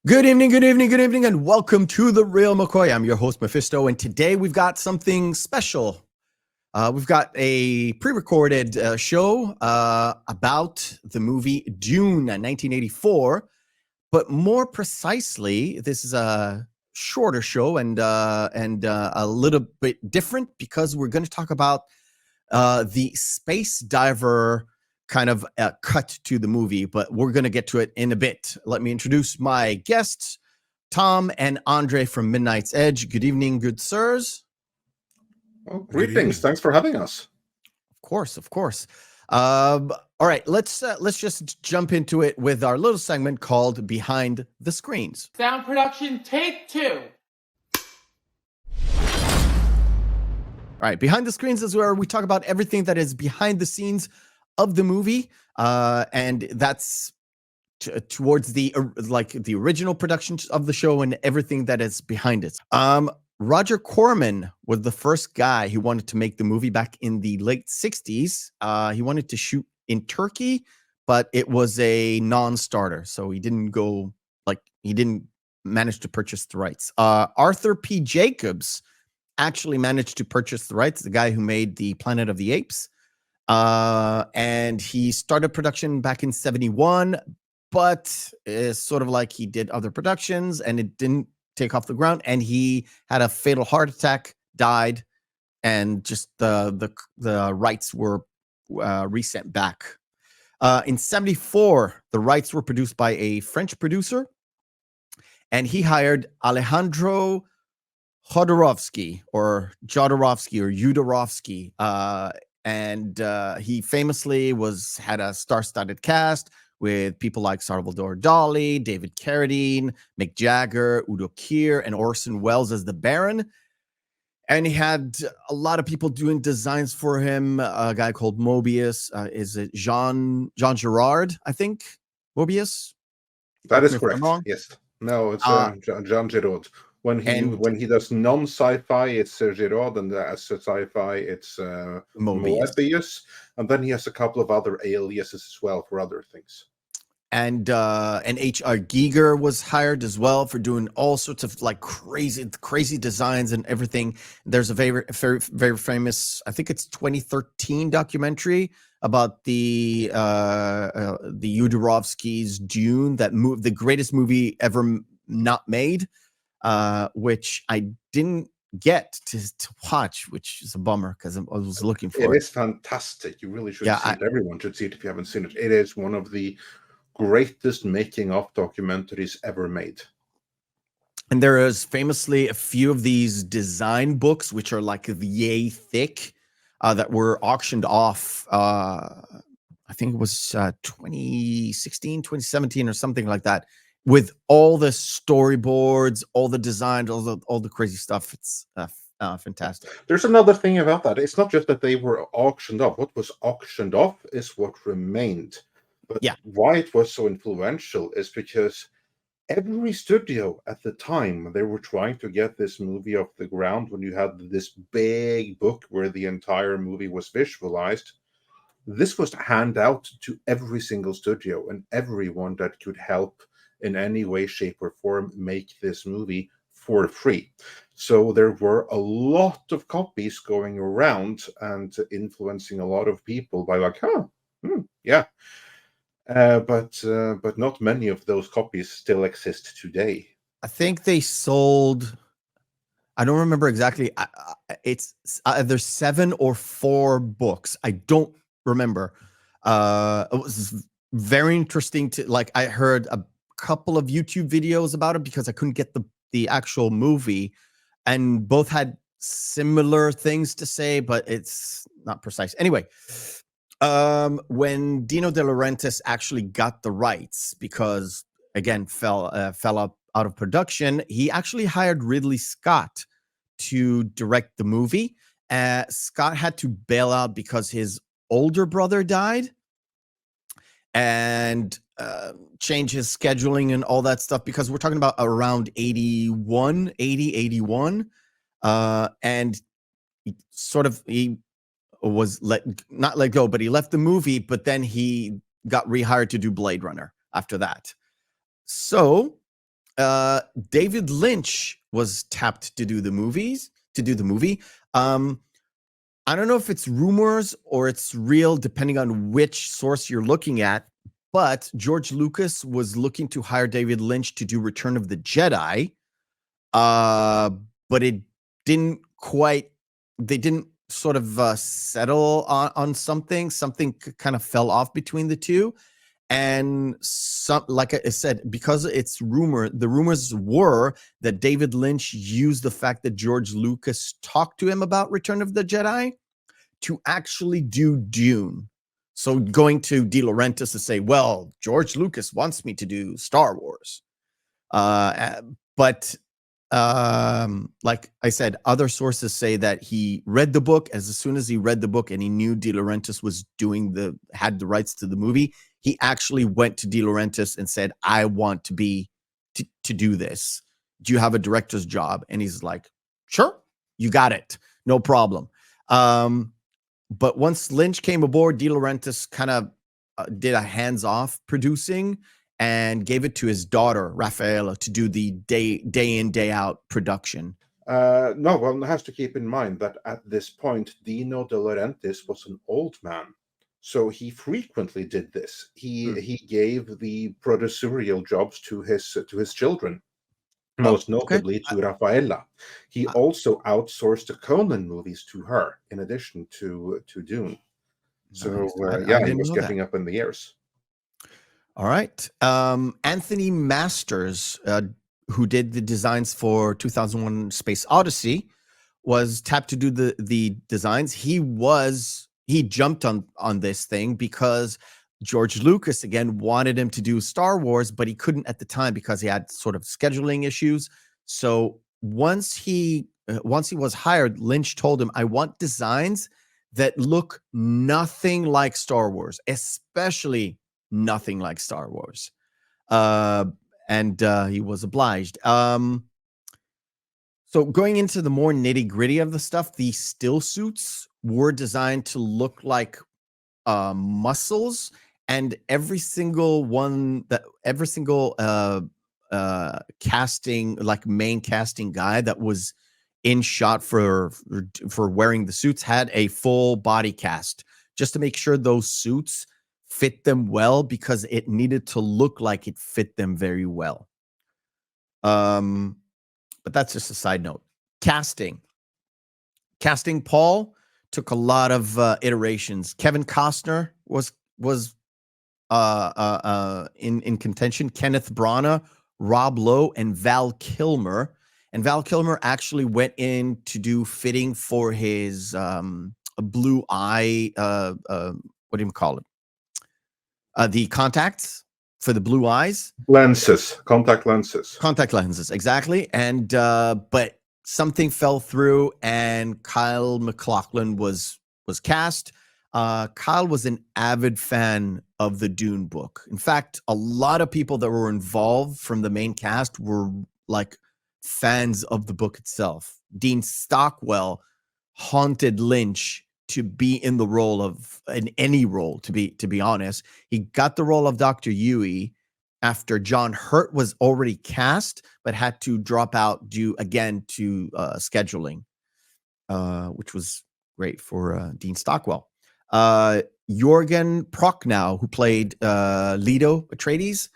Good evening, and welcome to the Reel McCoy. I'm your host, Meffistoe, and today we've got something special. We've got a pre-recorded show about the movie Dune, 1984, but more precisely, this is a shorter show and a little bit different because we're going to talk about the Spicediver kind of cut to the movie, but we're going to get to it in a bit. Let me introduce my guests, Tom and Andre from Midnight's Edge. Good evening, good sirs. Oh, greetings. Thanks for having us. Of course. All right, let's just jump into it with our little segment called Behind the Screens. Sound production, take 2. All right, Behind the Screens is where we talk about everything that is behind the scenes of the movie, and that's towards the original production of the show and everything that is behind it. Roger Corman was the first guy who wanted to make the movie back in the late 60s. He wanted to shoot in Turkey, but it was a non-starter, so he didn't manage to purchase the rights. Arthur P. Jacobs actually managed to purchase the rights, the guy who made the Planet of the Apes. And he started production back in 1971, but it's sort of like he did other productions and it didn't take off the ground. And he had a fatal heart attack, died, and just the rights were resent back. In 1974, the rights were produced by a French producer, and he hired Alejandro Jodorowsky or Jodorowsky. And he famously had a star-studded cast with people like Salvador Dali, David Carradine, Mick Jagger, Udo Kier, and Orson Welles as the Baron. And he had a lot of people doing designs for him. A guy called Mobius. Is it Jean Girard, I think? Mobius? That is correct. Yes. No, it's Jean Girard. When he does non-sci-fi, it's Girard, and as sci-fi, it's Mobius. And then he has a couple of other aliases as well for other things. And H.R. Giger was hired as well for doing all sorts of like crazy designs and everything. There's a very famous, I think it's 2013 documentary about the Jodorowsky's Dune, the greatest movie ever not made, which I didn't get to watch, which is a bummer because I was looking for it. It is fantastic. You really should see it. Everyone should see it if you haven't seen it. It is one of the greatest making of documentaries ever made. And there is famously a few of these design books, which are like yay thick, that were auctioned off. I think it was 2016, 2017 or something like that, with all the storyboards, all the designs, all the crazy stuff. It's fantastic. There's another thing about that. It's not just that they were auctioned off. What was auctioned off is what remained. But why it was so influential is because every studio at the time, they were trying to get this movie off the ground when you had this big book where the entire movie was visualized. This was handed out to every single studio and everyone that could help in any way, shape, or form make this movie for free. So there were a lot of copies going around and influencing a lot of people by like, yeah. But not many of those copies still exist today. I think they sold, I don't remember exactly. It's either 7 or 4 books. I don't remember. It was very interesting to, like, I heard a couple of YouTube videos about it because I couldn't get the actual movie, and both had similar things to say, but it's not precise. Anyway, when Dino De Laurentiis actually got the rights, because again fell out of production, he actually hired Ridley Scott to direct the movie. Scott had to bail out because his older brother died, and change his scheduling and all that stuff, because we're talking about around 81, and he was not let go, but he left the movie, but then he got rehired to do Blade Runner after that. So David Lynch was tapped to do the movie. I don't know if it's rumors or it's real, depending on which source you're looking at, but George Lucas was looking to hire David Lynch to do Return of the Jedi, but it didn't quite, they didn't sort of settle on something kind of fell off between the two. And like I said, because it's the rumors were that David Lynch used the fact that George Lucas talked to him about Return of the Jedi to actually do Dune. So going to De Laurentiis to say, well, George Lucas wants me to do Star Wars. But like I said, other sources say that he read the book. As soon as he read the book and he knew De Laurentiis was had the rights to the movie, he actually went to De Laurentiis and said, I want to do this. Do you have a director's job? And he's like, sure, you got it. No problem. But once Lynch came aboard, De Laurentiis kind of did a hands-off producing and gave it to his daughter, Raffaella, to do the day in, day out production. No, one has to keep in mind that at this point, Dino De Laurentiis was an old man. So he frequently did this. He gave the producerial jobs to his children, most notably to Raffaella. He also outsourced the Conan movies to her, in addition to Dune. So he was getting up in the years. All right. Anthony Masters, who did the designs for 2001 Space Odyssey, was tapped to do the designs. He jumped on this thing because George Lucas, again, wanted him to do Star Wars, but he couldn't at the time because he had sort of scheduling issues. So once he was hired, Lynch told him, I want designs that look nothing like Star Wars, especially nothing like Star Wars. And he was obliged. So going into the more nitty gritty of the stuff, the still suits were designed to look like muscles, and every single casting, like main casting guy that was in shot for wearing the suits had a full body cast just to make sure those suits fit them well, because it needed to look like it fit them very well. But that's just a side note. Casting, Paul, took a lot of iterations. Kevin Costner was in contention. Kenneth Branagh, Rob Lowe, and Val Kilmer. And Val Kilmer actually went in to do fitting for his blue eye. What do you call it? The contacts for the blue eyes. Contact lenses. Exactly. And but something fell through, and Kyle MacLachlan was cast. Kyle was an avid fan of the Dune book. In fact, a lot of people that were involved from the main cast were like fans of the book itself. Dean Stockwell haunted Lynch to be in the role of any role. To be honest, he got the role of Dr. Yui after John Hurt was already cast, but had to drop out due again to scheduling, which was great for Dean Stockwell. Jürgen Prochnow, who played Leto Atreides,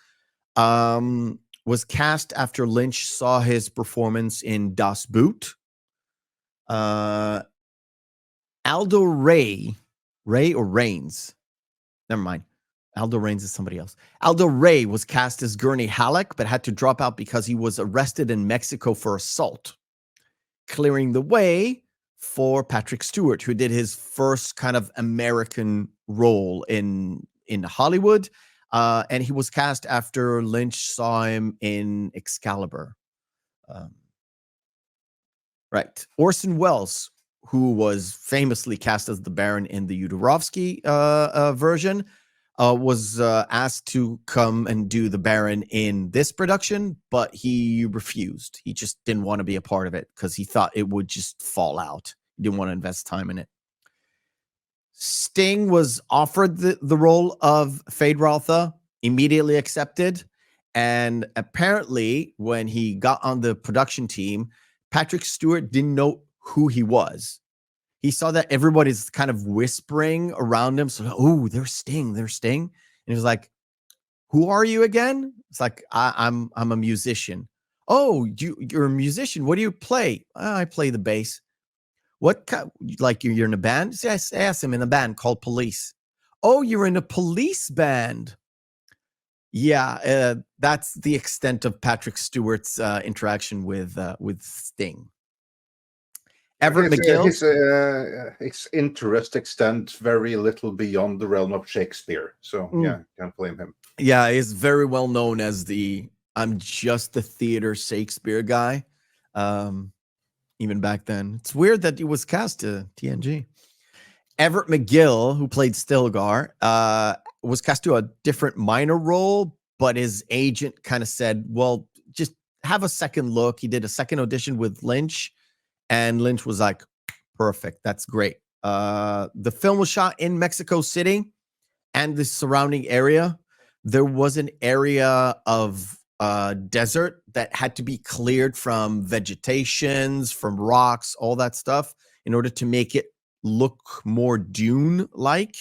was cast after Lynch saw his performance in Das Boot. Aldo Ray or Rains? Never mind. Aldo Rains is somebody else. Aldo Ray was cast as Gurney Halleck, but had to drop out because he was arrested in Mexico for assault, clearing the way for Patrick Steward, who did his first kind of American role in Hollywood. And he was cast after Lynch saw him in Excalibur. Right. Orson Welles, who was famously cast as the Baron in the Jodorowsky version, was asked to come and do the Baron in this production, but he refused. He just didn't want to be a part of it because he thought it would just fall out. He didn't want to invest time in it. Sting was offered the role of Feyd-Rautha, immediately accepted. And apparently, when he got on the production team, Patrick Stewart didn't know who he was. He saw that everybody's kind of whispering around him. So, oh, there's Sting. And he was like, who are you again? It's like, I'm a musician. Oh, you're a musician. What do you play? I play the bass. What, like you're in a band? Yes, I'm in a band called Police. Oh, you're in a police band. Yeah, that's the extent of Patrick Stewart's interaction with Sting. Everett McGill. His interest extends very little beyond the realm of Shakespeare. So, yeah, can't blame him. Yeah, he's very well known as I'm just the theater Shakespeare guy. Even back then. It's weird that he was cast to TNG. Everett McGill, who played Stilgar, was cast to a different minor role, but his agent kind of said, well, just have a second look. He did a second audition with Lynch, and Lynch was like, perfect, that's great. The film was shot in Mexico City and the surrounding area. There was an area of desert that had to be cleared from vegetations, from rocks, all that stuff, in order to make it look more Dune-like.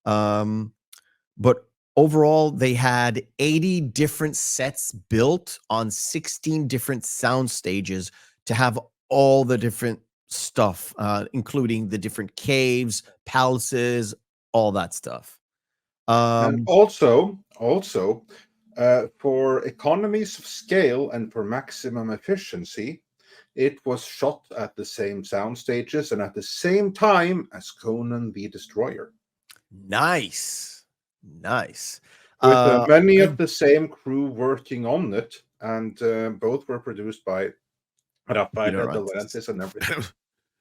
But overall, they had 80 different sets built on 16 different sound stages to have all the different stuff, including the different caves, palaces, all that stuff. And also, for economies of scale and for maximum efficiency, it was shot at the same sound stages and at the same time as Conan the Destroyer. Nice. With many of the same crew working on it, and both were produced by Rafael de Laurentiis and everything.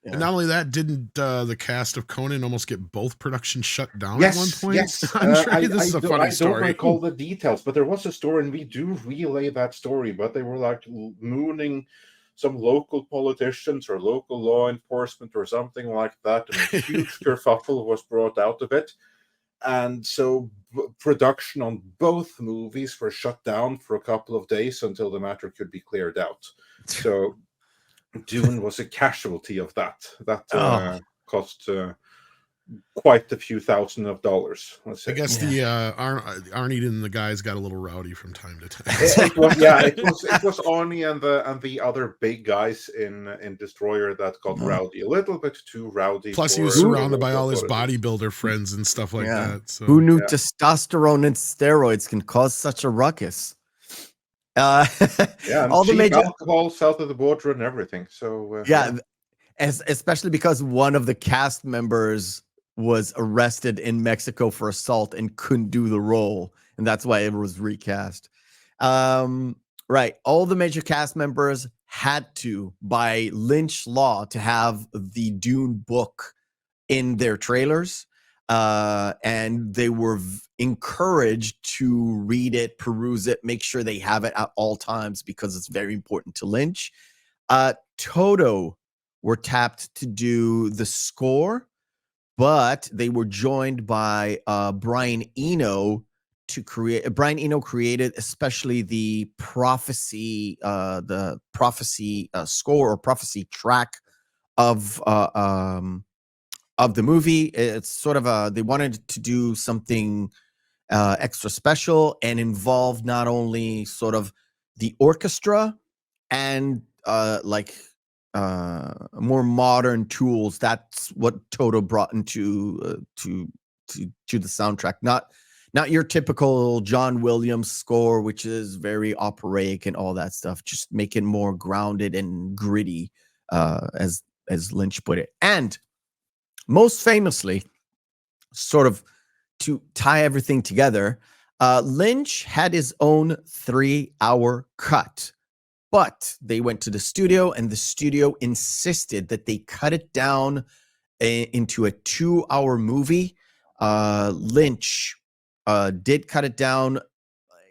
Yeah. And not only that, didn't the cast of Conan almost get both productions shut down at one point? Yes, I'm sure this is a funny story. I don't recall the details, but there was a story, and we do relay that story, but they were like mooning some local politicians or local law enforcement or something like that, and a huge kerfuffle was brought out of it. And so production on both movies were shut down for a couple of days until the matter could be cleared out. So Dune was a casualty of that. That cost quite a few $1,000s. Let's say. I guess the Arnie and the guys got a little rowdy from time to time. It was Arnie and the other big guys in Destroyer that got rowdy, a little bit too rowdy. Plus, he was surrounded by all his bodybuilder friends and stuff like that. So. Who knew testosterone and steroids can cause such a ruckus? And all the major alcohol south of the border and everything. So especially because one of the cast members was arrested in Mexico for assault and couldn't do the role, and that's why it was recast. Right, all the major cast members had to, by Lynch law, to have the Dune book in their trailers, and they were encouraged to read it, peruse it, make sure they have it at all times because it's very important to Lynch. Toto were tapped to do the score, but they were joined by Brian Eno to create. Brian Eno created especially the prophecy score or prophecy track of the movie. It's sort of they wanted to do something extra special and involve not only sort of the orchestra and more modern tools. That's what Toto brought into to the soundtrack. Not your typical John Williams score, which is very operatic and all that stuff. Just make it more grounded and gritty, as Lynch put it. And most famously, sort of to tie everything together, Lynch had his own 3-hour cut. But they went to the studio, and the studio insisted that they cut it down into a 2-hour movie. Lynch did cut it down.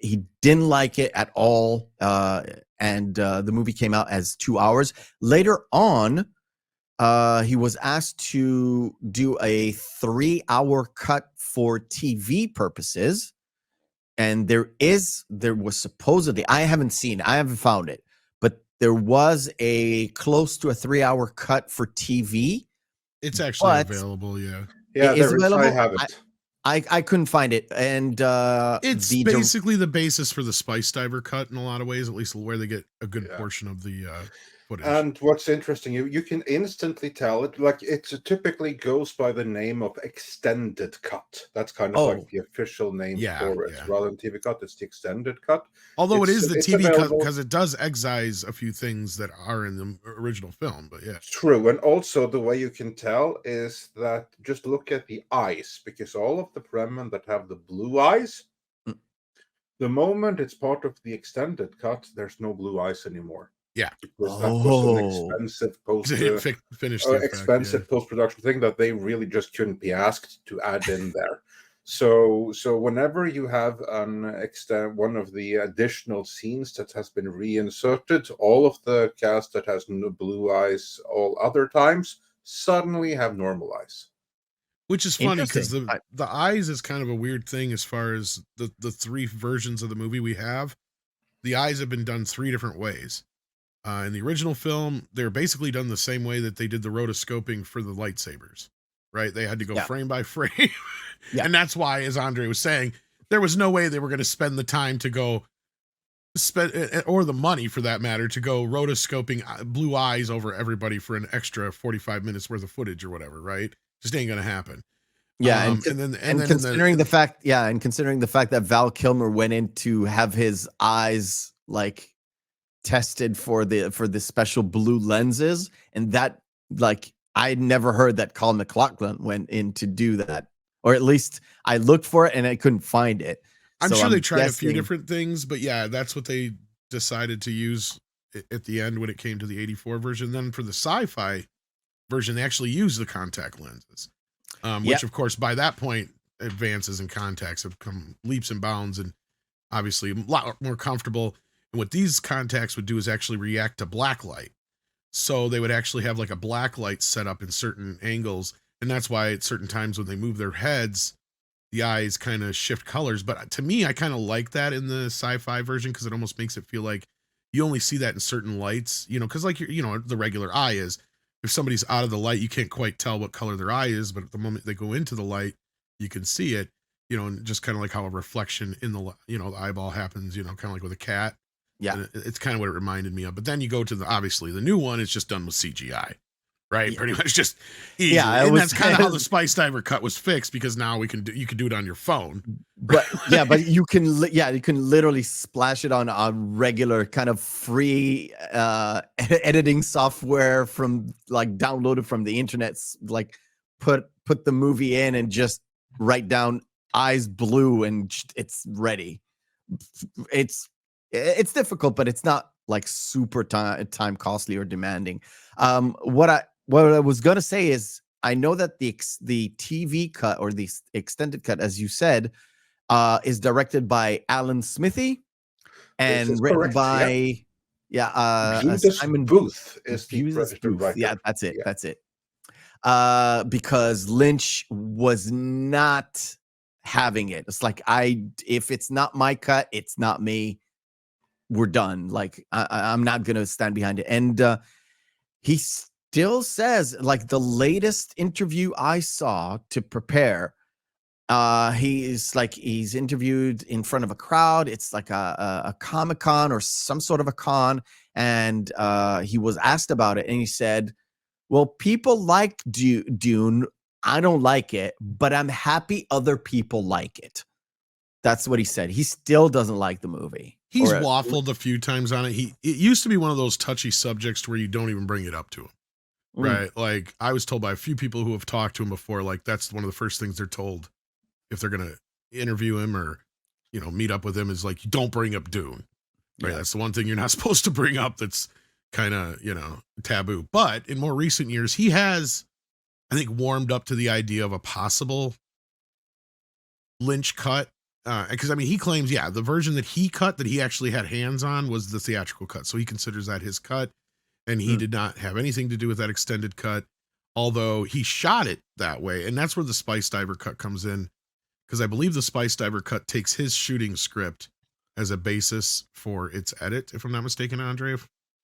He didn't like it at all, and the movie came out as 2 hours. Later on, he was asked to do a 3-hour cut for TV purposes. And there was supposedly, I haven't found it, but there was a close to a 3-hour cut for TV. It's actually available, yeah. Yeah, it is available. I have it. I couldn't find it, and it's basically the basis for the Spicediver cut in a lot of ways, at least where they get a good portion of the footage. And what's interesting, you can instantly tell it. Like, it typically goes by the name of extended cut. That's kind of like the official name for it. Rather than TV cut, it's the extended cut. Although it is the TV cut because it does excise a few things that are in the original film. But yeah, true. And also the way you can tell is that just look at the eyes, because all of the Fremen that have the blue eyes, the moment it's part of the extended cut, there's no blue eyes anymore. Yeah, because that was an expensive post-production thing that they really just couldn't be asked to add in there. So whenever you have one of the additional scenes that has been reinserted, all of the cast that has no blue eyes all other times suddenly have normal eyes. Which is funny because the eyes is kind of a weird thing as far as the three versions of the movie we have. The eyes have been done 3 different ways. In the original film, they're basically done the same way that they did the rotoscoping for the lightsabers, right? They had to go frame by frame. And that's why, as Andre was saying, there was no way they were going to spend the time to go or the money for that matter, to go rotoscoping blue eyes over everybody for an extra 45 minutes worth of footage or whatever, right? Just ain't going to happen. Yeah. Considering the fact that Val Kilmer went in to have his eyes like tested for the special blue lenses, and that, like, I never heard that Colin MacLachlan went in to do that, or at least I looked for it and I couldn't find it. I'm sure they tried a few different things, but yeah, that's what they decided to use at the end when it came to the 84 version. Then for the sci-fi version, they actually used the contact lenses, which of course by that point advances in contacts have come leaps and bounds, and obviously a lot more comfortable. And what these contacts would do is actually react to black light. So they would actually have like a black light set up in certain angles. And that's why at certain times when they move their heads, the eyes kind of shift colors. But to me, I kind of like that in the sci-fi version because it almost makes it feel like you only see that in certain lights, because like the regular eye is, if somebody's out of the light, you can't quite tell what color their eye is, but at the moment they go into the light, you can see it, and just kind of like how a reflection in the eyeball happens, kind of like with a cat. Yeah. And it's kind of what it reminded me of. But then you go to obviously the new one, it's just done with CGI. Right, pretty much just easily. Yeah, and that's kind of how the Spicediver cut was fixed, because now you can do it on your phone. But you can literally splash it on a regular kind of free editing software from like downloaded from the internet. Like put the movie in and just write down eyes blue and it's ready. It's difficult, but it's not like super time costly or demanding. What I was gonna say is, I know that the TV cut or the extended cut, as you said, is directed by Alan Smithy and written by Simon Booth is the Booth. writer. Yeah, that's it. Yeah. That's it. Because Lynch was not having it. It's like, if it's not my cut, it's not me. We're done. Like I'm not gonna stand behind it. And he still says, like, the latest interview I saw to prepare, he's interviewed in front of a crowd. It's like a Comic-Con or some sort of a con, and he was asked about it, and he said, well, people like Dune. I don't like it, but I'm happy other people like it. That's what he said. He still doesn't like the movie. He's waffled a few times on it. It used to be one of those touchy subjects where you don't even bring it up to him. Right. Like, I was told by a few people who have talked to him before, like, that's one of the first things they're told if they're going to interview him or, meet up with him, is like, you don't bring up Dune. Right. Yeah. That's the one thing you're not supposed to bring up that's kind of, taboo. But in more recent years, he has, I think, warmed up to the idea of a possible Lynch cut. Because, he claims, the version that he cut, that he actually had hands on, was the theatrical cut. So he considers that his cut. And he did not have anything to do with that extended cut, although he shot it that way. And that's where the Spicediver cut comes in, because I believe the Spicediver cut takes his shooting script as a basis for its edit, if I'm not mistaken, Andre.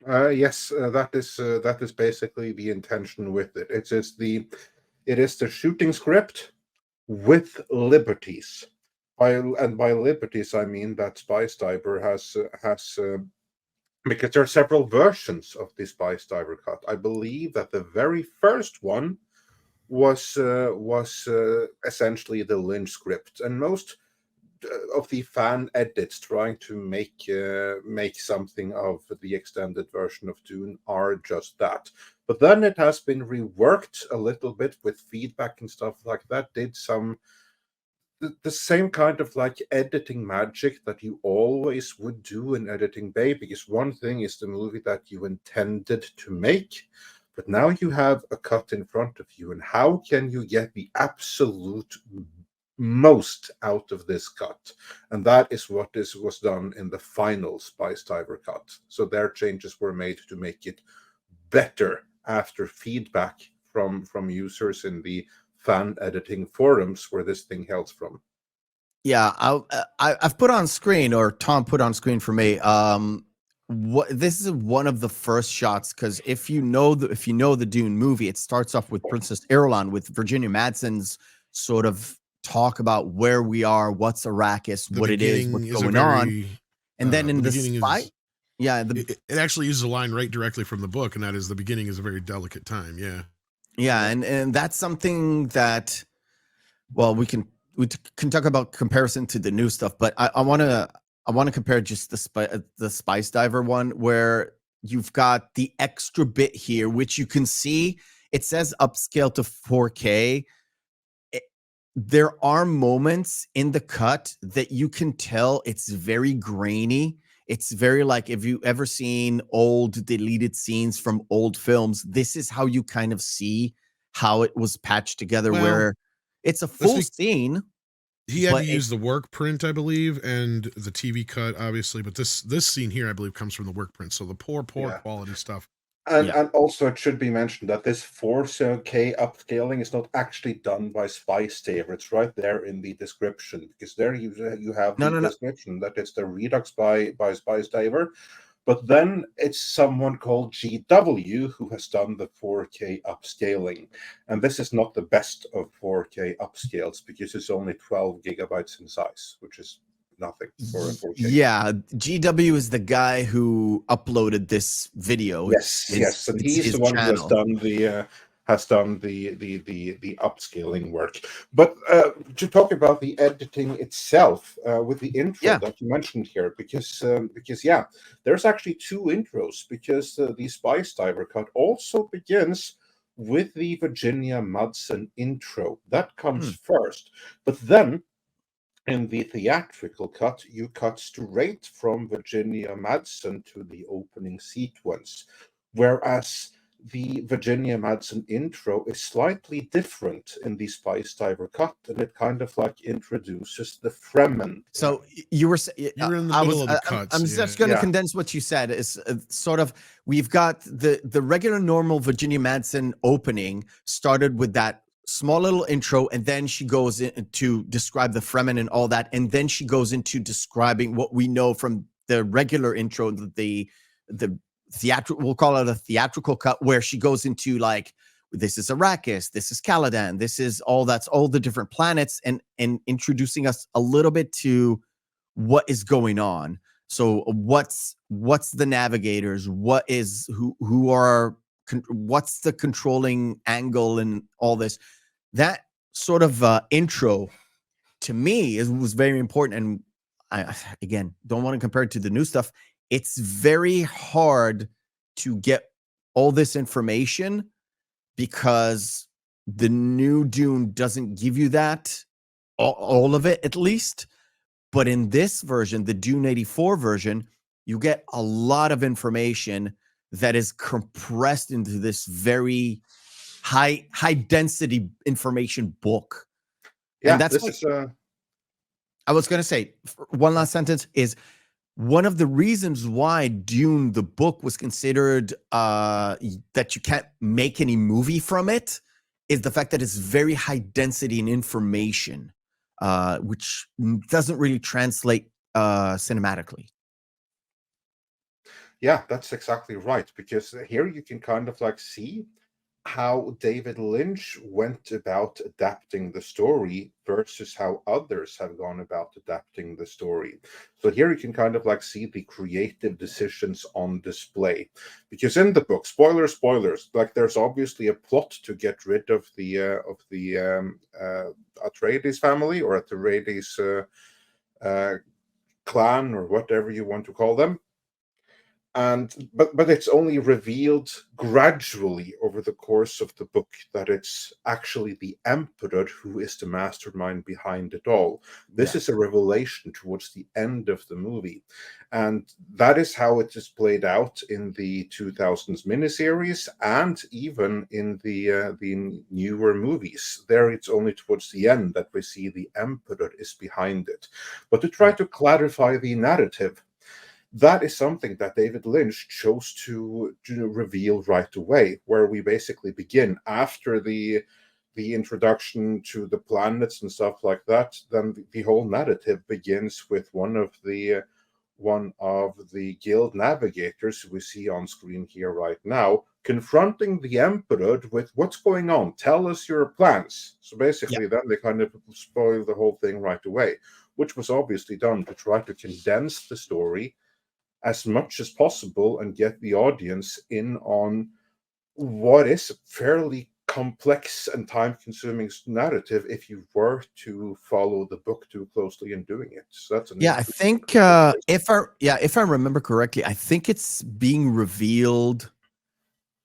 Yes, that is basically the intention with it. It is the shooting script with liberties. By liberties, I mean that Spicediver has because there are several versions of the Spicediver cut. I believe that the very first one was essentially the Lynch script, and most of the fan edits trying to make something of the extended version of Dune are just that. But then it has been reworked a little bit with feedback and stuff like that. Did the same kind of like editing magic that you always would do in editing bay, because one thing is the movie that you intended to make, but now you have a cut in front of you, and how can you get the absolute most out of this cut? And that is what was done in the final Spicediver cut. So their changes were made to make it better after feedback from users in the fan editing forums where this thing hails from. Yeah, I've put on screen, or Tom put on screen for me. This is one of the first shots, because if you know the Dune movie, it starts off with Princess Irulan, with Virginia Madsen's sort of talk about where we are, what's Arrakis, what it is, what's going on, and then in the spy. It actually uses a line right directly from the book, and that is, the beginning is a very delicate time. Yeah, and that's something that, well, we can talk about comparison to the new stuff, but I want to compare just the Spicediver one, where you've got the extra bit here, which you can see. It says upscale to 4K. There are moments in the cut that you can tell it's very grainy. It's very like, if you ever seen old deleted scenes from old films, this is how you kind of see how it was patched together, where it's a full scene. He had to use the work print, I believe, and the TV cut, obviously. But this scene here, I believe, comes from the work print. So the poor quality stuff. And also it should be mentioned that this 4K upscaling is not actually done by Spicediver. It's right there in the description, because there you have the description that it's the Redux by Spicediver. But then it's someone called GW who has done the 4K upscaling. And this is not the best of 4K upscales, because it's only 12 gigabytes in size, which is nothing for a 4K. Yeah, GW is the guy who uploaded this video. Yes, and he's the one channel. Who has done the upscaling work. But to talk about the editing itself, with the intro that you mentioned here, because there's actually two intros, because the Spicediver cut also begins with the Virginia Madsen intro. That comes first, but then in the theatrical cut, you cut straight from Virginia Madsen to the opening sequence, whereas the Virginia Madsen intro is slightly different in the Spicediver cut, and it kind of like introduces the Fremen. So you were in the middle of the cuts. I'm just going to condense what you said. Is sort of, we've got the regular normal Virginia Madsen opening started with that small little intro, and then she goes in to describe the Fremen and all that, and then she goes into describing what we know from the regular intro, the theatrical, we'll call it a theatrical cut, where she goes into like, this is Arrakis, this is Caladan, this is all the different planets, and introducing us a little bit to what is going on. So what's the navigators, what's the controlling angle and all this. That sort of intro to me was very important. And I, again, don't want to compare it to the new stuff. It's very hard to get all this information because the new Dune doesn't give you that, all of it at least. But in this version, the Dune 84 version, you get a lot of information that is compressed into this very high density information book. Yeah, and that's I was going to say, one last sentence is, one of the reasons why Dune, the book, was considered that you can't make any movie from it is the fact that it's very high density in information, which doesn't really translate cinematically. Yeah, that's exactly right, because here you can kind of like see how David Lynch went about adapting the story versus how others have gone about adapting the story. So here you can kind of like see the creative decisions on display, because in the book, spoilers, like there's obviously a plot to get rid of the Atreides family, or Atreides clan, or whatever you want to call them. But it's only revealed gradually over the course of the book that it's actually the Emperor who is the mastermind behind it all. This is a revelation towards the end of the movie, and that is how it is played out in the 2000s miniseries and even in the newer movies. There, it's only towards the end that we see the Emperor is behind it. But to try to clarify the narrative, that is something that David Lynch chose to reveal right away, where we basically begin after the introduction to the planets and stuff like that. Then the whole narrative begins with one of the guild navigators who we see on screen here right now, confronting the Emperor with, what's going on? Tell us your plans. So basically, then they kind of spoil the whole thing right away, which was obviously done to try to condense the story as much as possible and get the audience in on what is a fairly complex and time-consuming narrative if you were to follow the book too closely in doing it. So that's I think if I remember correctly, I think it's being revealed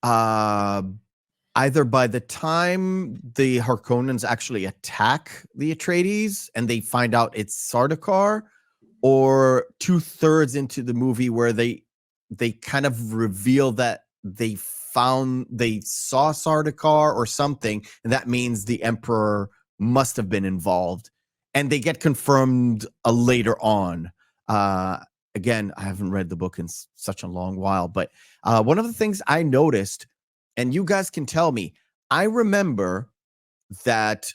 either by the time the Harkonnens actually attack the Atreides and they find out it's Sardaukar, or 2/3 into the movie where they kind of reveal that they saw Sardaukar or something, and that means the Emperor must have been involved, and they get confirmed later on. again, I haven't read the book in such a long while, but one of the things I noticed, and you guys can tell me, I remember that,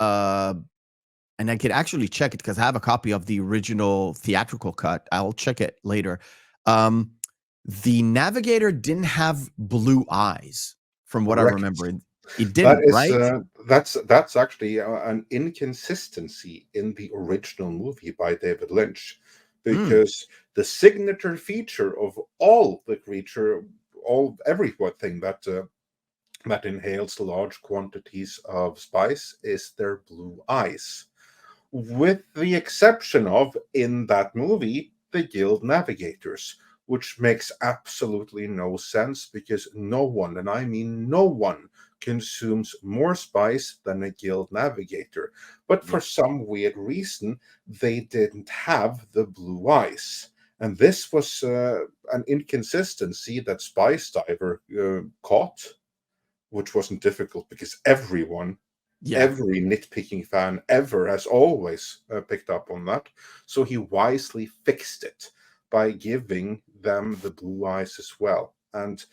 and I could actually check it because I have a copy of the original theatrical cut. I'll check it later. The Navigator didn't have blue eyes, from what Correct. I remember. It didn't, right? That's actually an inconsistency in the original movie by David Lynch, because the signature feature of all the creature, everything that inhales large quantities of spice is their blue eyes, with the exception of, in that movie, the Guild Navigators, which makes absolutely no sense because no one, and I mean no one, consumes more spice than a Guild Navigator. But for some weird reason, they didn't have the blue eyes. And this was an inconsistency that Spicediver caught, which wasn't difficult because everyone, every nitpicking fan ever has always picked up on that. So he wisely fixed it by giving them the blue eyes as well. And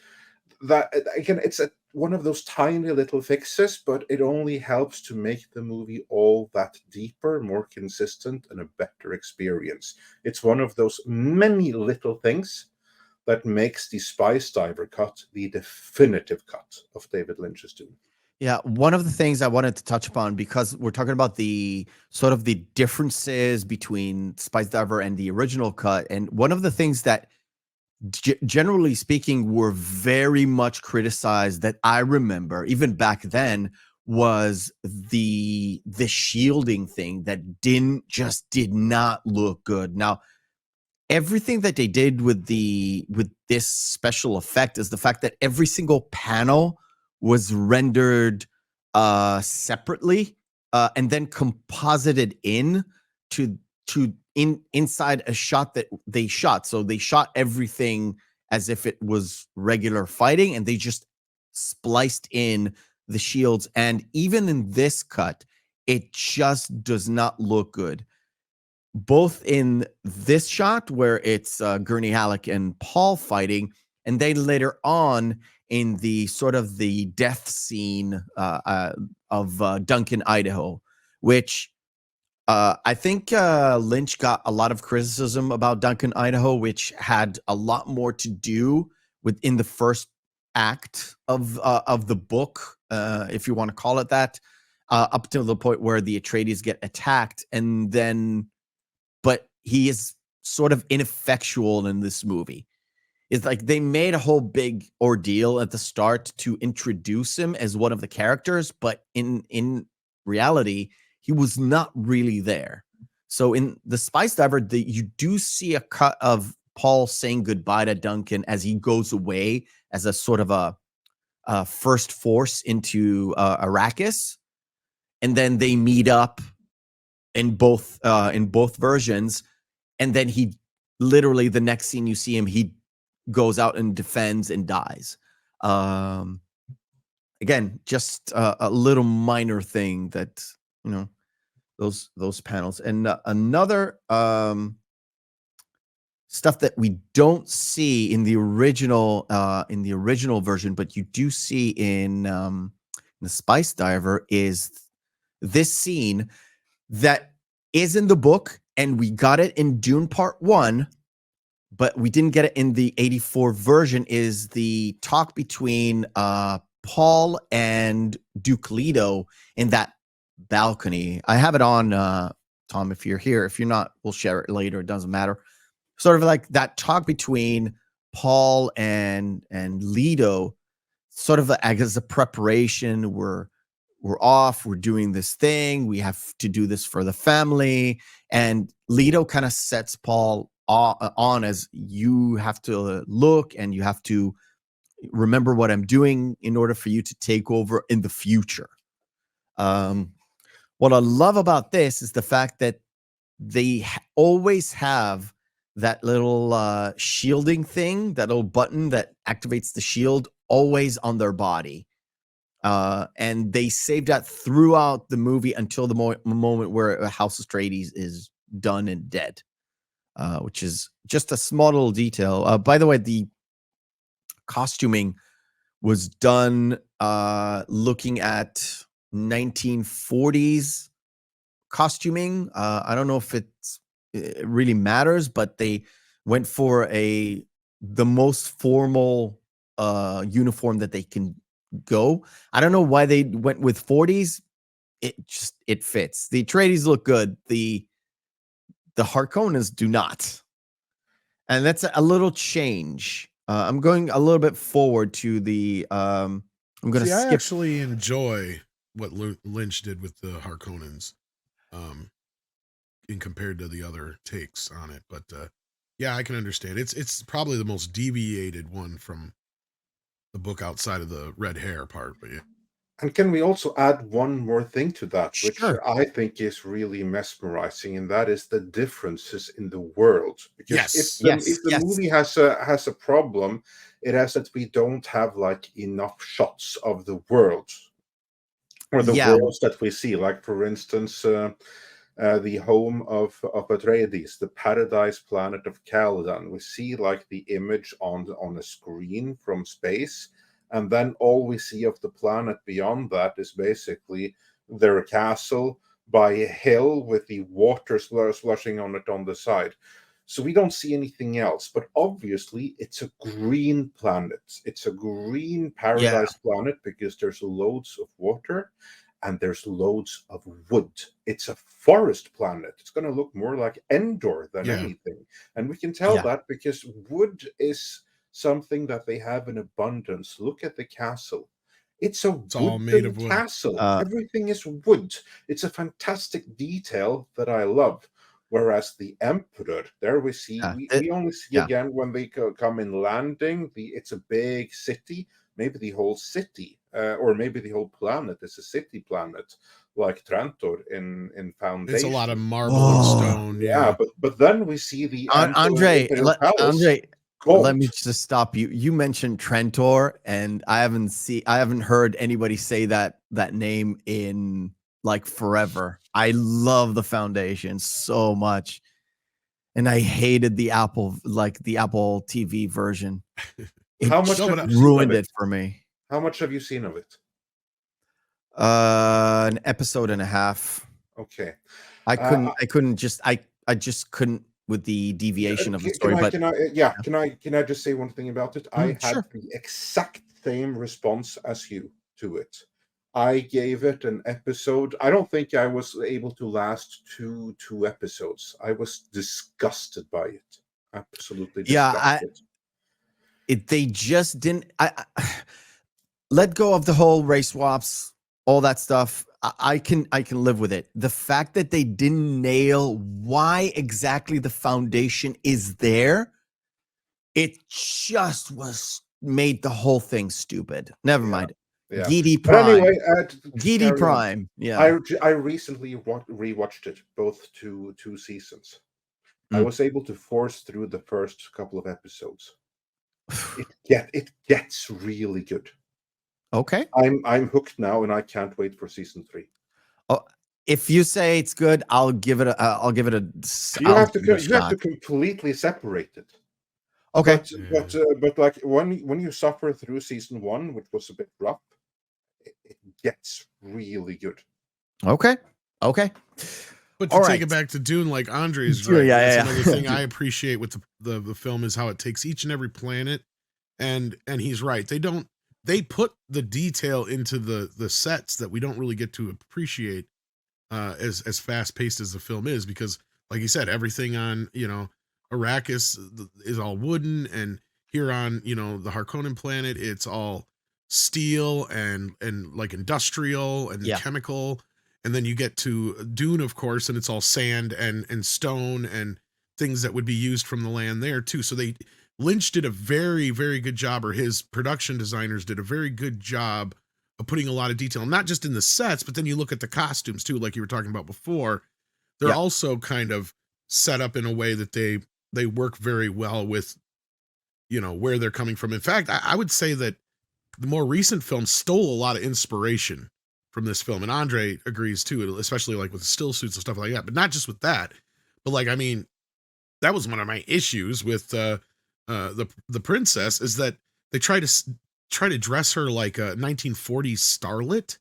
that, again, it's one of those tiny little fixes, but it only helps to make the movie all that deeper, more consistent, and a better experience. It's one of those many little things that makes the Spicediver cut the definitive cut of David Lynch's Dune. Yeah, one of the things I wanted to touch upon, because we're talking about the sort of the differences between Spicediver and the original cut, and one of the things that generally speaking were very much criticized that I remember even back then was the shielding thing that did not look good. Now, everything that they did with this special effect is the fact that every single panel was rendered separately and then composited inside a shot that they shot. So they shot everything as if it was regular fighting, and they just spliced in the shields. And even in this cut, it just does not look good. Both in this shot where it's Gurney Halleck and Paul fighting, and then later on in the sort of the death scene of Duncan, Idaho, which I think Lynch got a lot of criticism about Duncan, Idaho, which had a lot more to do within the first act of the book, if you want to call it that, up to the point where the Atreides get attacked, and then, but he is sort of ineffectual in this movie. It's like they made a whole big ordeal at the start to introduce him as one of the characters, but in reality, he was not really there. So in the Spicediver, you do see a cut of Paul saying goodbye to Duncan as he goes away as a sort of a first force into Arrakis, and then they meet up in both versions, and then he literally, the next scene you see him, he goes out and defends and dies. Again, just a little minor thing that, you know, those panels. And another stuff that we don't see in the original version, but you do see in the Spicediver, is this scene that is in the book, and we got it in Dune Part 1, but we didn't get it in the 84 version, is the talk between Paul and Duke Leto in that balcony. I have it on, Tom, if you're here. If you're not, we'll share it later. It doesn't matter. Sort of like that talk between Paul and Leto, sort of as a preparation. We're off. We're doing this thing. We have to do this for the family. And Leto kind of sets Paul on as, you have to look and you have to remember what I'm doing in order for you to take over in the future. What I love about this is the fact that they always have that little shielding thing, that little button that activates the shield, always on their body. And they save that throughout the movie until the moment where House Atreides is done and dead. which is just a small little detail. By the way, the costuming was done looking at 1940s costuming. I don't know if it really matters, but they went for the most formal uniform that they can go. I don't know why they went with 40s. It fits. The Atreides look good. The Harkonnens do not, and that's a little change. I'm going a little bit forward to the. I'm going to skip. I actually enjoy what Lynch did with the Harkonnens, in compared to the other takes on it. But yeah, I can understand. It's probably the most deviated one from the book outside of the red hair part. But yeah. And can we also add one more thing to that, which Sure. I think is really mesmerizing, and that is the differences in the world. Because if the movie has a problem, it has that we don't have like enough shots of the world, or the worlds that we see. Like for instance, the home of Atreides, the paradise planet of Caladan. We see like the image on a screen from space. And then all we see of the planet beyond that is basically their castle by a hill with the water slushing on it on the side. So we don't see anything else. But obviously, it's a green planet. It's a green paradise planet because there's loads of water and there's loads of wood. It's a forest planet. It's going to look more like Endor than anything. And we can tell that because wood is something that they have in abundance. Look at the castle. It's all made of wood. Castle. Everything is wood. It's a fantastic detail that I love. Whereas the Emperor, there we see, we only see again when they come in landing. It's a big city. Maybe the whole city, or maybe the whole planet is a city planet, like Trantor in Foundation. It's a lot of marble and stone. Yeah, but then we see the Andre. Let me just stop you. You mentioned Trantor, and I haven't heard anybody say that name in like forever. I love the Foundation so much, and I hated the Apple TV version. It ruined it for me. How much have you seen of it? An episode and a half. Okay. I just couldn't with the deviation of the story. Can I just say one thing about it? I had the exact same response as you to it. I gave it an episode. I don't think I was able to last two episodes. I was disgusted by it. Absolutely disgusted. They just didn't. I let go of the whole race swaps, all that stuff. I can live with it. The fact that they didn't nail why exactly the Foundation is there, it just made the whole thing stupid. Never mind. Yeah. Gidi Prime. Anyway, Gidi Prime. Yeah. I recently rewatched it, both two seasons. I was able to force through the first couple of episodes. It gets really good. Okay. I'm hooked now, and I can't wait for season 3. Oh, if you say it's good, I'll give it a. You have to completely separate it. Okay. But like when you suffer through season 1, which was a bit rough, it gets really good. Okay. But to take it back to Dune, like Andre's right. That's another thing I appreciate with the film is how it takes each and every planet, and he's right. They put the detail into the sets that we don't really get to appreciate as fast paced as the film is, because like you said, everything on Arrakis is all wooden, and here on the Harkonnen planet it's all steel and like industrial and chemical. And then you get to Dune, of course, and it's all sand and stone and things that would be used from the land there too. So Lynch did a very, very good job, or his production designers did a very good job of putting a lot of detail, not just in the sets, but then you look at the costumes too, like you were talking about before. They're also kind of set up in a way that they work very well with, where they're coming from. In fact, I would say that the more recent films stole a lot of inspiration from this film, and Andre agrees too, especially like with the still suits and stuff like that, but not just with that, but like, I mean, that was one of my issues with the princess, is that they try to dress her like a 1940s starlet,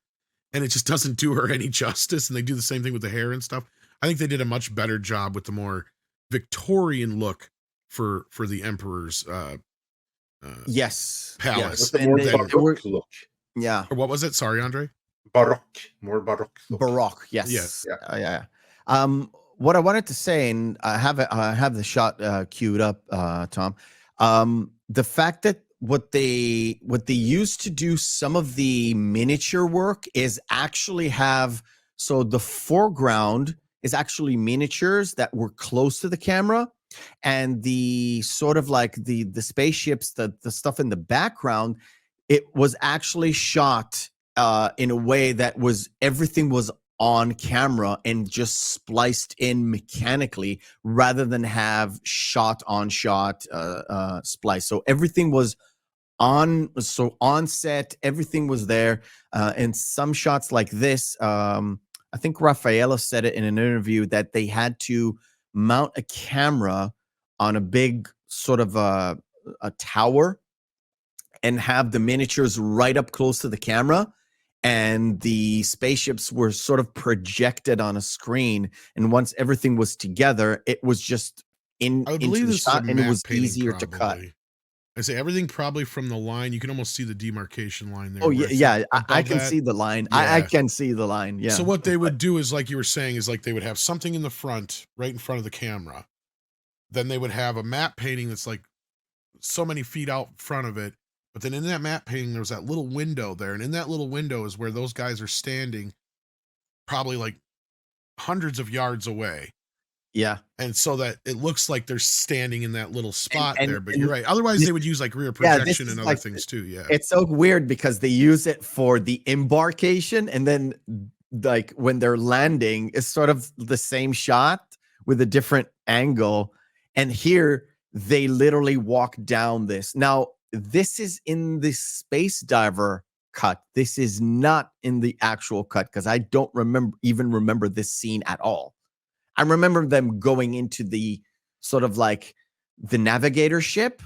and it just doesn't do her any justice. And they do the same thing with the hair and stuff. I think they did a much better job with the more Victorian look for the emperor's yes palace. The more Baroque look. Yeah. Or what was it? Sorry, Andre. Baroque, more Baroque look. Baroque, yes. Yes. Yeah. What I wanted to say, and I have the shot queued up, Tom. The fact that what they used to do some of the miniature work is actually so the foreground is actually miniatures that were close to the camera, and the sort of like the spaceships, the stuff in the background, it was actually shot in a way that everything was on camera and just spliced in mechanically rather than have shot on shot splice. So everything was on set, everything was there. And some shots like this, I think Raffaella said it in an interview that they had to mount a camera on a big sort of a tower and have the miniatures right up close to the camera, and the spaceships were sort of projected on a screen. And once everything was together, it was just into the shot, and it was easier to cut. I say everything probably from the line. You can almost see the demarcation line there. Oh yeah. I can see the line. Yeah. I can see the line. Yeah. So what they would do is, like you were saying, is like they would have something in the front, right in front of the camera. Then they would have a matte painting that's like so many feet out front of it. But then in that matte painting, there's that little window there. And in that little window is where those guys are standing, probably like hundreds of yards away. Yeah. And so that it looks like they're standing in that little spot there. But you're right. Otherwise, they would use like rear projection and other things too. Yeah. It's so weird because they use it for the embarkation, and then like when they're landing, it's sort of the same shot with a different angle. And here they literally walk down this. Now, this is in the Spicediver cut. This is not in the actual cut, because I don't remember this scene at all. I remember them going into the sort of like the navigator ship,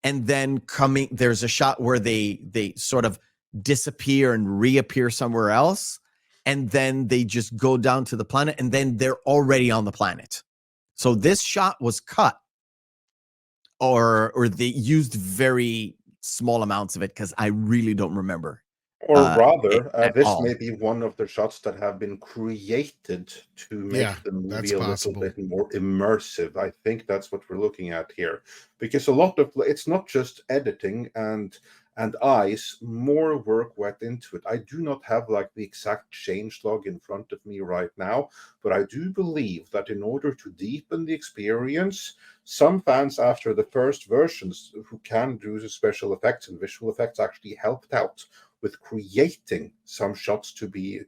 and then there's a shot where they sort of disappear and reappear somewhere else, and then they just go down to the planet, and then they're already on the planet. So this shot was cut, or they used very small amounts of it, because I really don't remember. Or rather, this may be one of the shots that have been created to make the movie a little bit more immersive. I think that's what we're looking at here, because a lot of it's not just editing and eyes, more work went into it. I do not have like the exact changelog in front of me right now, but I do believe that in order to deepen the experience, some fans after the first versions who can do the special effects and visual effects actually helped out with creating some shots to be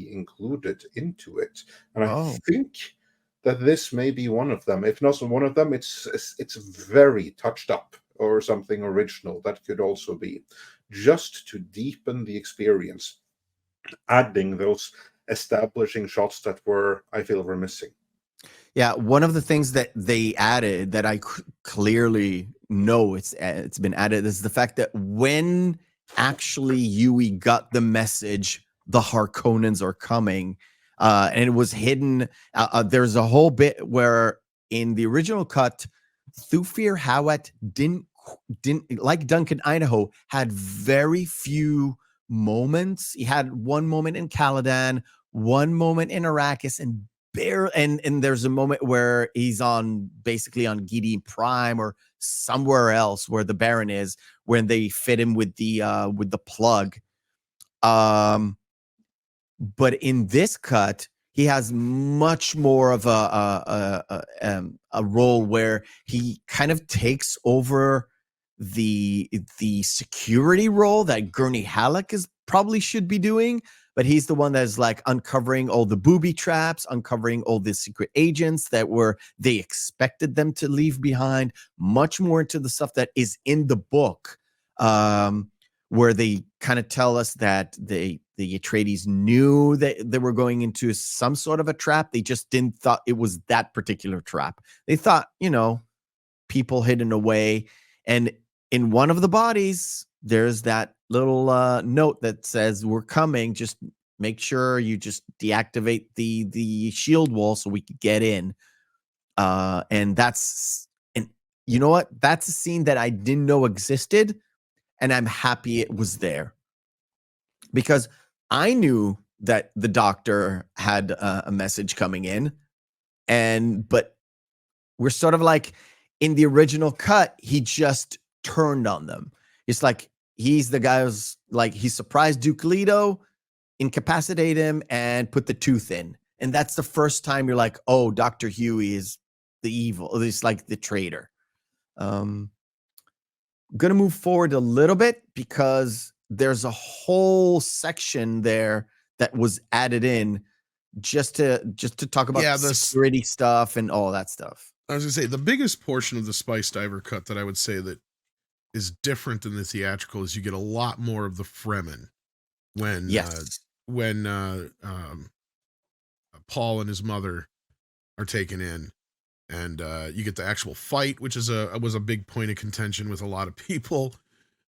included into it. And I think that this may be one of them. If not one of them, it's very touched up or something original. That could also be just to deepen the experience, adding those establishing shots that I feel were missing. Yeah, one of the things that they added that I clearly know it's been added is the fact that when actually Yui got the message the Harkonnens are coming, and it was hidden. There's a whole bit where in the original cut, Thufir Hawat didn't like Duncan Idaho, had very few moments. He had one moment in Caladan, one moment in Arrakis, and there's a moment where he's basically on Gideon Prime or somewhere else where the Baron is, when they fit him with the plug. But in this cut, he has much more of a role where he kind of takes over the security role that Gurney Halleck probably should be doing. But he's the one that's like uncovering all the booby traps, uncovering all the secret agents that they expected them to leave behind, much more into the stuff that is in the book, where they kind of tell us that the Atreides knew that they were going into some sort of a trap. They just didn't thought it was that particular trap. They thought, people hidden away. And in one of the bodies, there's that little note that says, "We're coming. Just make sure you just deactivate the shield wall so we could get in." And you know what? That's a scene that I didn't know existed, and I'm happy it was there, because I knew that the doctor had a message coming in, but we're sort of like, in the original cut, he just turned on them. It's like he's the guy who's like, he surprised Duke Leto, incapacitate him, and put the tooth in. And that's the first time you're like, oh, Dr. Huey is the evil. It's like the traitor. Going to move forward a little bit because there's a whole section there that was added in just to talk about the security stuff and all that stuff. I was going to say, the biggest portion of the Spicediver cut that I would say that is different than the theatrical is you get a lot more of the Fremen when Paul and his mother are taken in. And you get the actual fight, which was a big point of contention with a lot of people,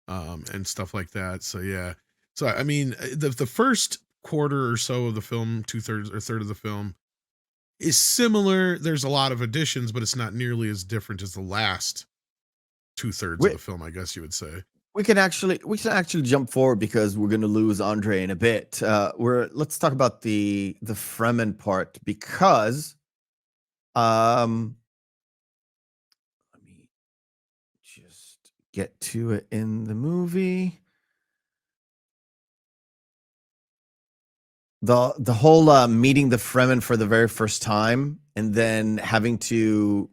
and stuff like that. So yeah, so I mean, the first quarter or so of the film, 2/3 or third of the film, is similar. There's a lot of additions, but it's not nearly as different as the last 2/3 of the film, I guess you would say. We can actually jump forward because we're going to lose Andre in a bit. Let's talk about the Fremen part, because. Let me just get to it in the movie. The whole meeting the Fremen for the very first time and then having to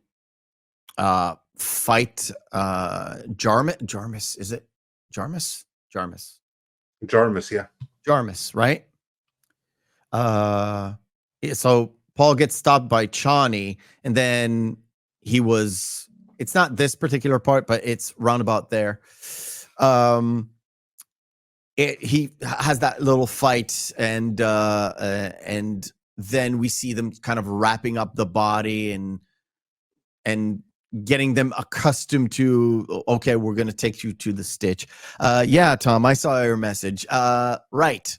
fight Jarmus. Is it Jarmus? Jarmus, yeah. Jarmus, right? So Paul gets stopped by Chani, and then it's not this particular part, but it's roundabout there. He has that little fight, and then we see them kind of wrapping up the body and getting them accustomed to, okay, we're going to take you to the Stitch. Yeah, Tom, I saw your message. Right.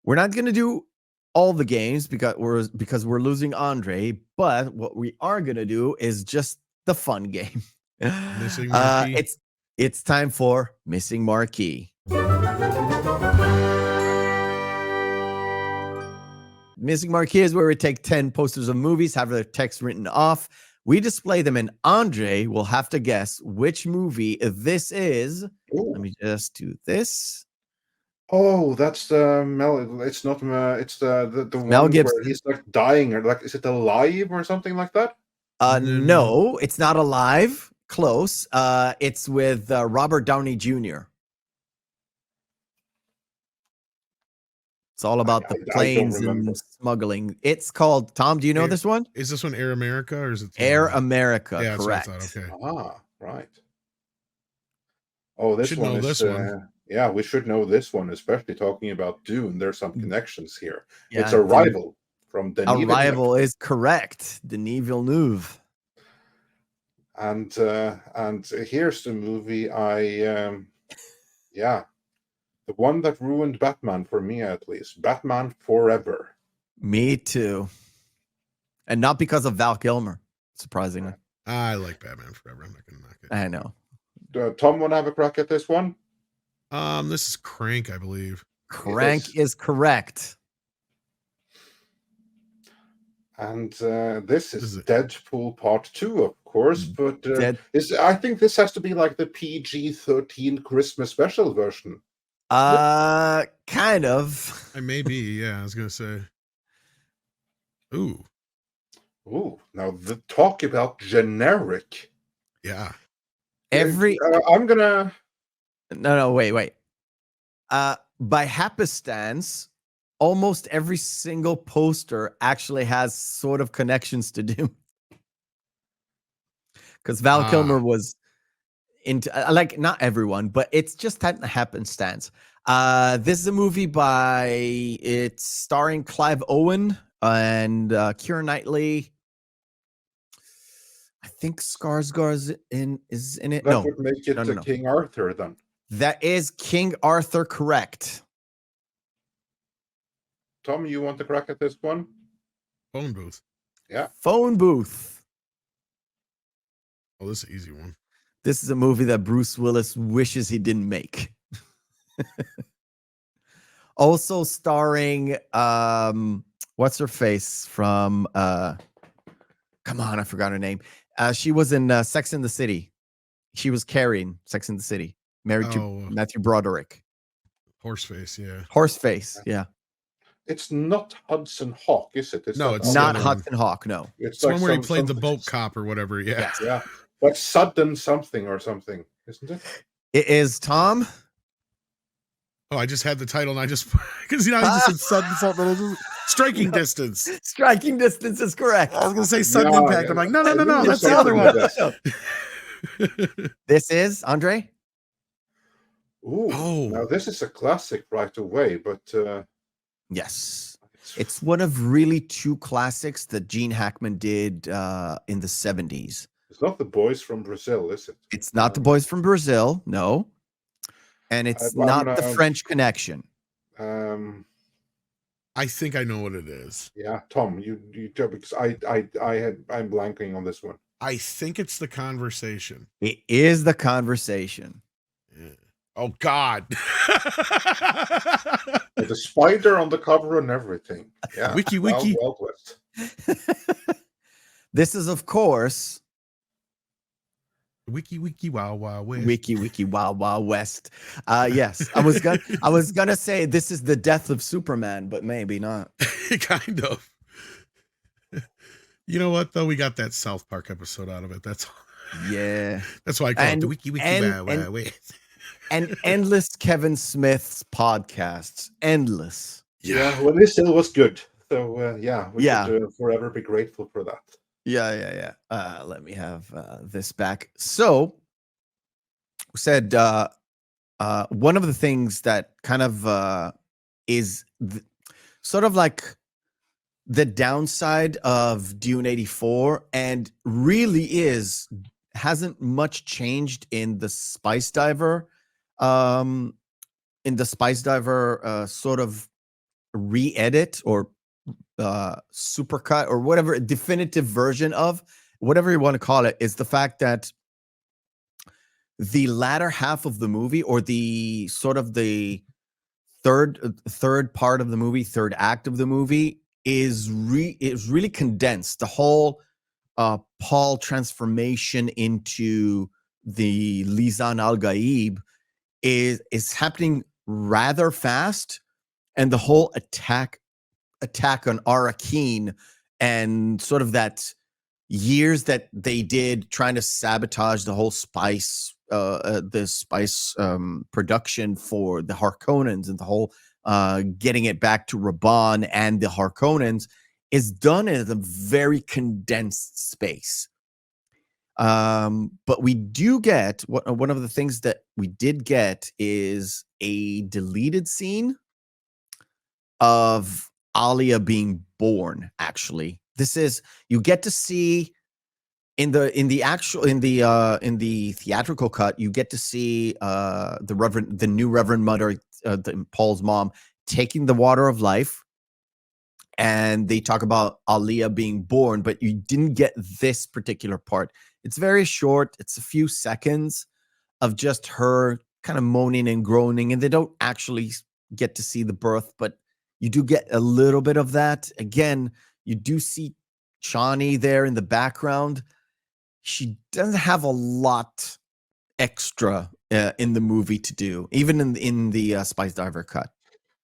We're not going to do all the games because we're losing Andre, but what we are gonna do is just the fun game. Missing marquee. It's time for Missing Marquee. Missing Marquee is where we take 10 posters of movies, have their text written off. We display them, and Andre will have to guess which movie this is. Ooh. Let me just do this. Oh, that's the Mel. It's not. It's the one Mel Gibson. Where he's like dying, or like, is it Alive or something like that? No, it's not Alive. Close. It's with Robert Downey Jr. It's all about the planes and smuggling. It's called, Tom, do you know this one? Is this one Air America, or is it Air America? Yeah, correct. Okay. Right. Oh, this one is. Yeah, we should know this one, especially talking about Dune. There's some connections here. Yeah, it's Arrival from Denis Villeneuve. Arrival is correct. Denis Villeneuve. And here's the movie the one that ruined Batman for me, at least. Batman Forever. Me too. And not because of Val Kilmer, surprisingly. I like Batman Forever. I'm not going to knock it. I know. Tom, want to have a crack at this one? This is Crank, I believe. Crank is correct. And this is Deadpool Part 2, of course, but I think this has to be like the PG-13 Christmas special version. Kind of. I may be, yeah, I was going to say. Ooh, now the talk about generic. Yeah. I'm going to... No, wait. By happenstance, almost every single poster actually has sort of connections to Dune. Because Val Kilmer was into like not everyone, but it's just that happenstance. This is a movie it's starring Clive Owen and Keira Knightley. I think Skarsgård is in it. That would make it no. King Arthur then. That is King Arthur, correct. Tom, you want to crack at this one? Phone booth. Yeah. Phone booth. Oh, this is an easy one. This is a movie that Bruce Willis wishes he didn't make. Also starring what's her face from come on, I forgot her name. She was in Sex and the City. She was Carrie in Sex and the City, married to Matthew Broderick. Horseface, yeah. Horseface, yeah. It's not Hudson Hawk, is it? It's not Hudson Hawk, no. It's like one where he played the boat cop or whatever, yeah. Yes. Yeah. Like Sudden something or something, isn't it? It is, Tom. Oh, I just had the title and I just because he just said sudden something. Striking Distance. Striking Distance is correct. I was gonna say Sudden Impact. I'm like, no, that's the other one. This is Andre. Ooh, now this is a classic right away, but yes, it's one of really two classics that Gene Hackman did in the 70s. It's not The Boys from Brazil, is it? It's not The Boys from Brazil, no. And it's not The French Connection. I think I know what it is. Yeah, Tom, you because I'm blanking on this one. I think it's The Conversation. It is The Conversation. Yeah. Oh God. With the spider on the cover and everything. Yeah. Wiki. Wild West. This is, of course, Wiki Wild Wild West. Wiki Wild Wild West. Yes, I was gonna say this is the death of Superman, but maybe not. Kind of. You know what though? We got that South Park episode out of it. That's yeah. That's why I call it the Wiki Wild Wild West. And endless Kevin Smith's podcasts, endless. Yeah, well, this still was good. So we should forever be grateful for that. Yeah. Let me have this back. So, said one of the things that kind of is sort of like the downside of Dune 84, and really hasn't much changed in the Spicediver, sort of re-edit or supercut or whatever, definitive version of whatever you want to call it, is the fact that the latter half of the movie, or the sort of the third part of the movie, third act of the movie, is really condensed. The whole Paul transformation into the Lisan Al Gaib is happening rather fast, and the whole attack on Arrakeen and sort of that years that they did trying to sabotage the whole spice production for the Harkonnens, and the whole getting it back to Raban and the Harkonnens is done in a very condensed space. But we do get one of the things that we did get is a deleted scene of Alia being born. Actually, this is, you get to see in the theatrical cut, you get to see the new Reverend Mother, Paul's mom, taking the water of life, and they talk about Alia being born, but you didn't get this particular part. It's very short. It's a few seconds of just her kind of moaning and groaning, and they don't actually get to see the birth, but you do get a little bit of that. Again, you do see Chani there in the background. She doesn't have a lot extra in the movie to do, even in the Spicediver cut.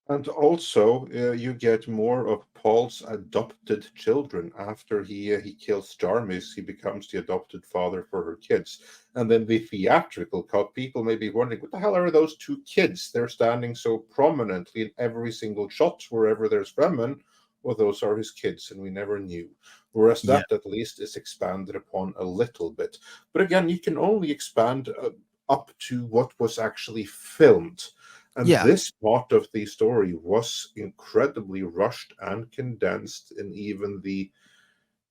And also, you get more of Paul's adopted children. After he kills Jarmis, he becomes the adopted father for her kids. And then the theatrical cut, people may be wondering, what the hell are those two kids? They're standing so prominently in every single shot wherever there's Fremen. well, those are his kids, and we never knew. Whereas that at least is expanded upon a little bit. But again, you can only expand up to what was actually filmed. And this part of the story was incredibly rushed and condensed in even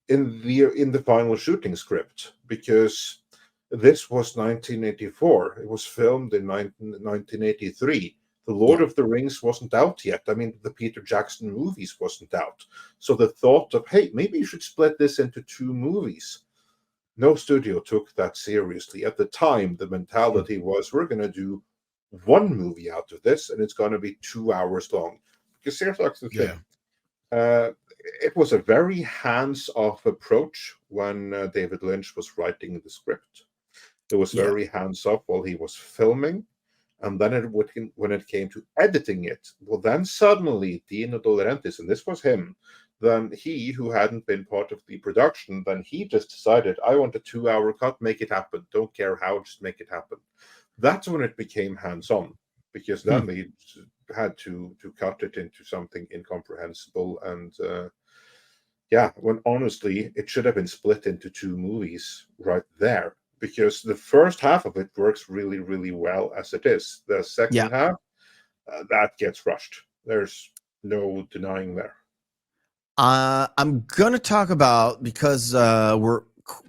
in the final shooting script, because this was 1984. It was filmed in 1983. The Lord of the Rings wasn't out yet. I mean, the Peter Jackson movies wasn't out. So the thought of, hey, maybe you should split this into 2 movies. No studio took that seriously. At the time, the mentality was, we're going to do 1 movie out of this, and it's going to be 2 hours long. Because here's the thing. It was a very hands-off approach when David Lynch was writing the script. It was very hands-off while he was filming. And then when it came to editing it, well, then suddenly Dino De Laurentiis, and this was him, then he, who hadn't been part of the production, then he just decided, I want a 2-hour cut, make it happen. Don't care how, just make it happen. That's when it became hands-on, because then they had to cut it into something incomprehensible. And when honestly, it should have been split into 2 movies right there, because the first half of it works really, really well as it is. The second half, that gets rushed. There's no denying there. I'm going to talk about, because we're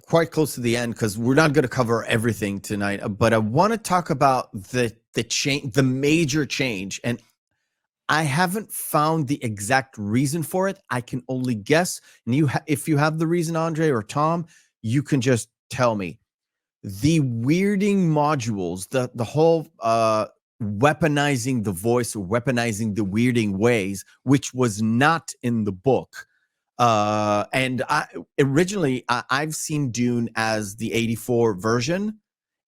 quite close to the end, because we're not going to cover everything tonight, but I want to talk about the change, the major change. And I haven't found the exact reason for it. I can only guess. And if you have the reason, Andre or Tom, you can just tell me. The weirding modules, the whole weaponizing the voice or weaponizing the weirding ways, which was not in the book. And I've seen Dune as the 84 version.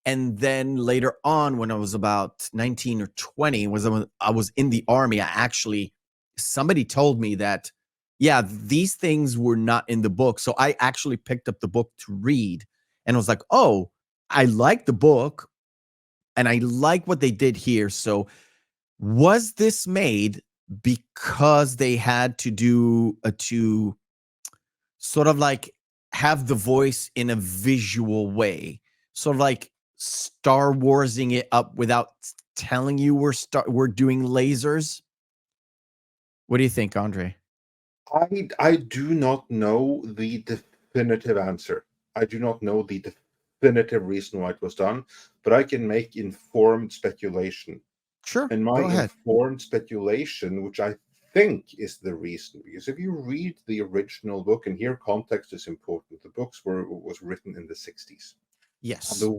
And then later on, when I was about 19 or 20, I was in the army, somebody told me that, these things were not in the book. So I actually picked up the book to read. And I was like, oh, I like the book and I like what they did here. So was this made because they had to sort of like have the voice in a visual way, sort of like Star Warsing it up without telling you we're doing lasers? What do you think, Andre? I do not know the definitive answer. I do not know the definitive reason why it was done, but I can make informed speculation. Sure. And my informed speculation, which I think is the reason, because if you read the original book, and here context is important, the books was written in the 60s. Yes. And the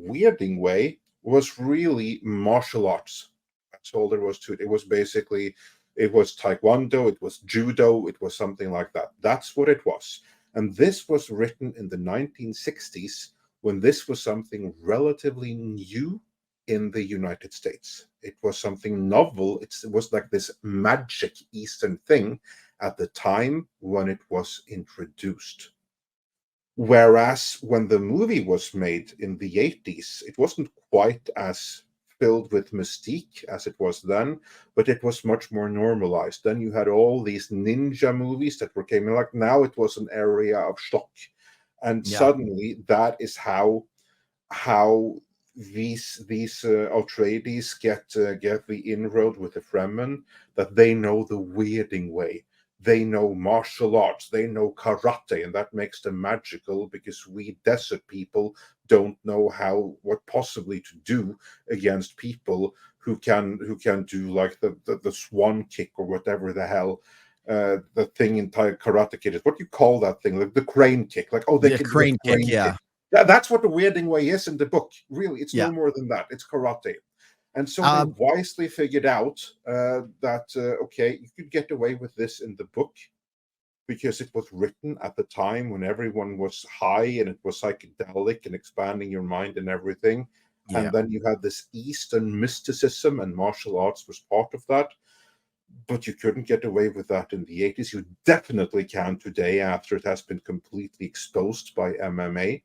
weirding way was really martial arts. That's all there was to it. It was basically, it was taekwondo, it was judo, it was something like that. That's what it was. And this was written in the 1960s, when this was something relatively new in the United States. It was something novel. It was like this magic Eastern thing at the time when it was introduced. Whereas when the movie was made in the 80s, it wasn't quite as filled with mystique as it was then, but it was much more normalized. Then you had all these ninja movies that came in, like now it was an area of shock. And suddenly that is how these Atreides get the inroad with the Fremen, that they know the weirding way. They know martial arts, they know karate, and that makes them magical, because we desert people don't know what possibly to do against people who can do like the swan kick or whatever the hell the thing in Karate Kid is. What do you call that thing? Like the crane kick. Like, they can crane do a crane kick, yeah. kick. Yeah, that's what the weirding way is in the book. Really, it's no more than that. It's karate. And so they wisely figured out that, okay, you could get away with this in the book because it was written at the time when everyone was high and it was psychedelic and expanding your mind and everything. Yeah. And then you had this Eastern mysticism, and martial arts was part of that. But you couldn't get away with that in the 80s. You definitely can today, after it has been completely exposed by MMA.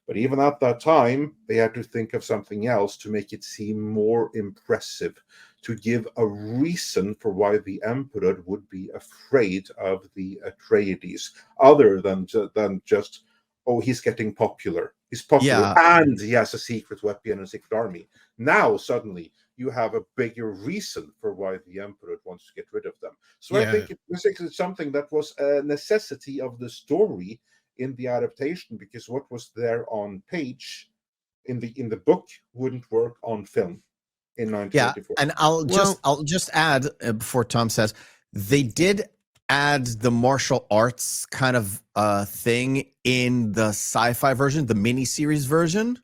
But even at that time, they had to think of something else to make it seem more impressive, to give a reason for why the Emperor would be afraid of the Atreides, other than just, oh, he's getting popular. He's popular, and he has a secret weapon and a secret army. Now, suddenly, you have a bigger reason for why the Emperor wants to get rid of them. So I think it was something that was a necessity of the story in the adaptation, because what was there on page in the book wouldn't work on film in 1984. And I'll just add before Tom says, they did add the martial arts kind of thing in the sci-fi version, the miniseries version,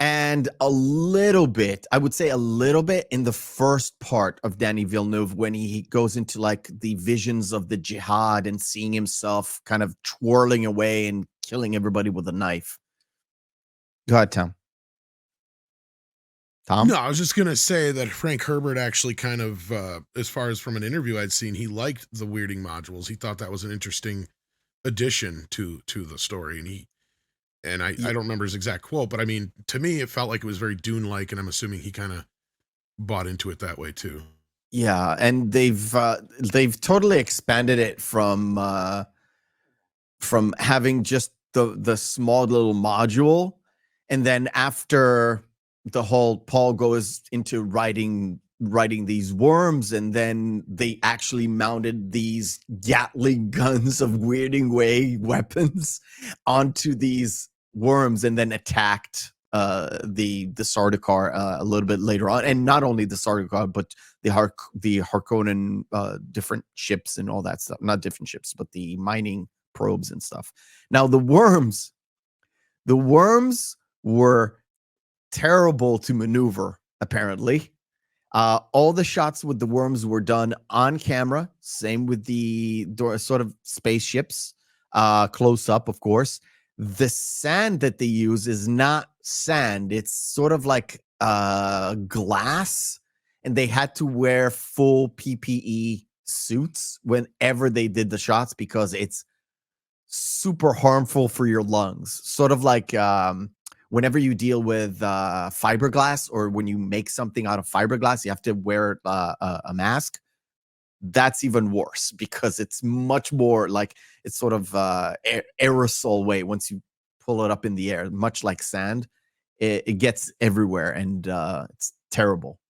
and a little bit, I would say a little bit in the first part of Denis Villeneuve, when he goes into like the visions of the jihad and seeing himself kind of twirling away and killing everybody with a knife. Go ahead, Tom. No, I was just going to say that Frank Herbert actually kind of, as far as from an interview I'd seen, he liked the weirding modules. He thought that was an interesting addition to the story. And I don't remember his exact quote, but I mean, to me, it felt like it was very Dune-like, and I'm assuming he kind of bought into it that way too. Yeah, and they've totally expanded it from having just the small little module, and then after the whole Paul goes into writing these worms, and then they actually mounted these Gatling guns of weirding way weapons onto these worms, and then attacked the Sardaukar a little bit later on, and not only the Sardaukar but the Harkonnen different ships and all that stuff. Not different ships, but the mining probes and stuff. Now the worms were terrible to maneuver, apparently. All the shots with the worms were done on camera. Same with the sort of spaceships, close up, of course. The sand that they use is not sand. It's sort of like glass, and they had to wear full PPE suits whenever they did the shots, because it's super harmful for your lungs. Sort of like whenever you deal with fiberglass, or when you make something out of fiberglass, you have to wear a mask. That's even worse, because it's much more like, it's sort of aerosol way. Once you pull it up in the air, much like sand, it gets everywhere, and it's terrible.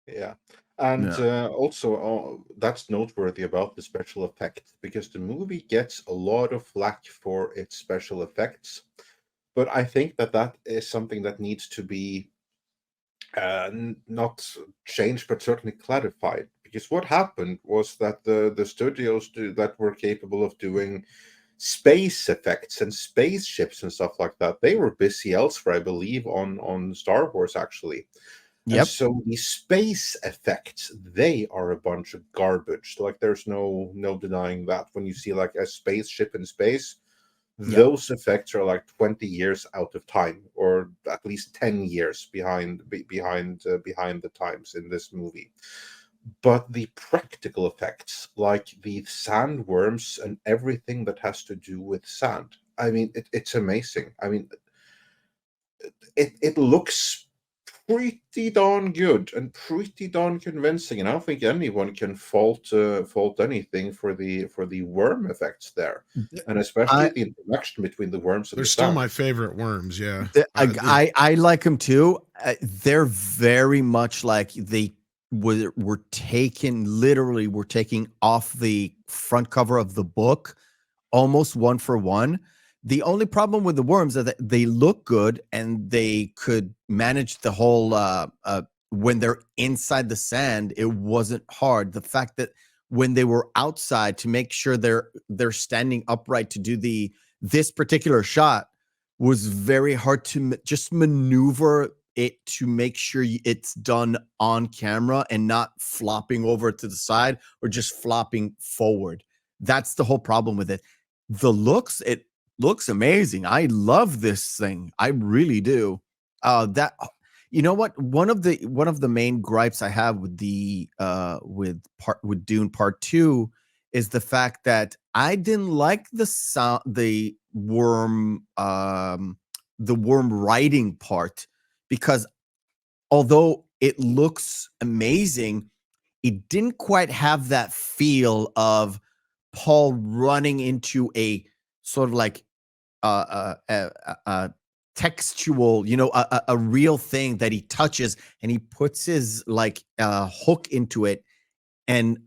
Yeah. And also, that's noteworthy about the special effects, because the movie gets a lot of flack for its special effects. But I think that is something that needs to be not changed, but certainly clarified. Because what happened was that the studios that were capable of doing space effects and spaceships and stuff like that, they were busy elsewhere, I believe, on Star Wars, actually. Yep. And so the space effects, they are a bunch of garbage. Like, there's no denying that. When you see like a spaceship in space, those effects are like 20 years out of time, or at least 10 years behind the times in this movie. But the practical effects, like the sandworms and everything that has to do with sand, I mean, it's amazing. I mean, it looks pretty darn good and pretty darn convincing, and I don't think anyone can fault anything for the worm effects there, and especially the interaction between the worms and they're the still sand. my favorite worms. Yeah, I like them too. They're very much like they were taken off the front cover of the book, almost one for one. The only problem with the worms is that they look good, and they could manage the whole when they're inside the sand, it wasn't hard. The fact that when they were outside, to make sure they're standing upright to do this particular shot was very hard to just maneuver it, to make sure it's done on camera and not flopping over to the side or just flopping forward. That's the whole problem with it. It looks amazing. I love this thing. I really do. You know what? One of the main gripes I have with with Dune Part 2 is the fact that I didn't like the worm the worm riding part, because although it looks amazing, it didn't quite have that feel of Paul running into a sort of like textual, a real thing that he touches, and he puts his like hook into it and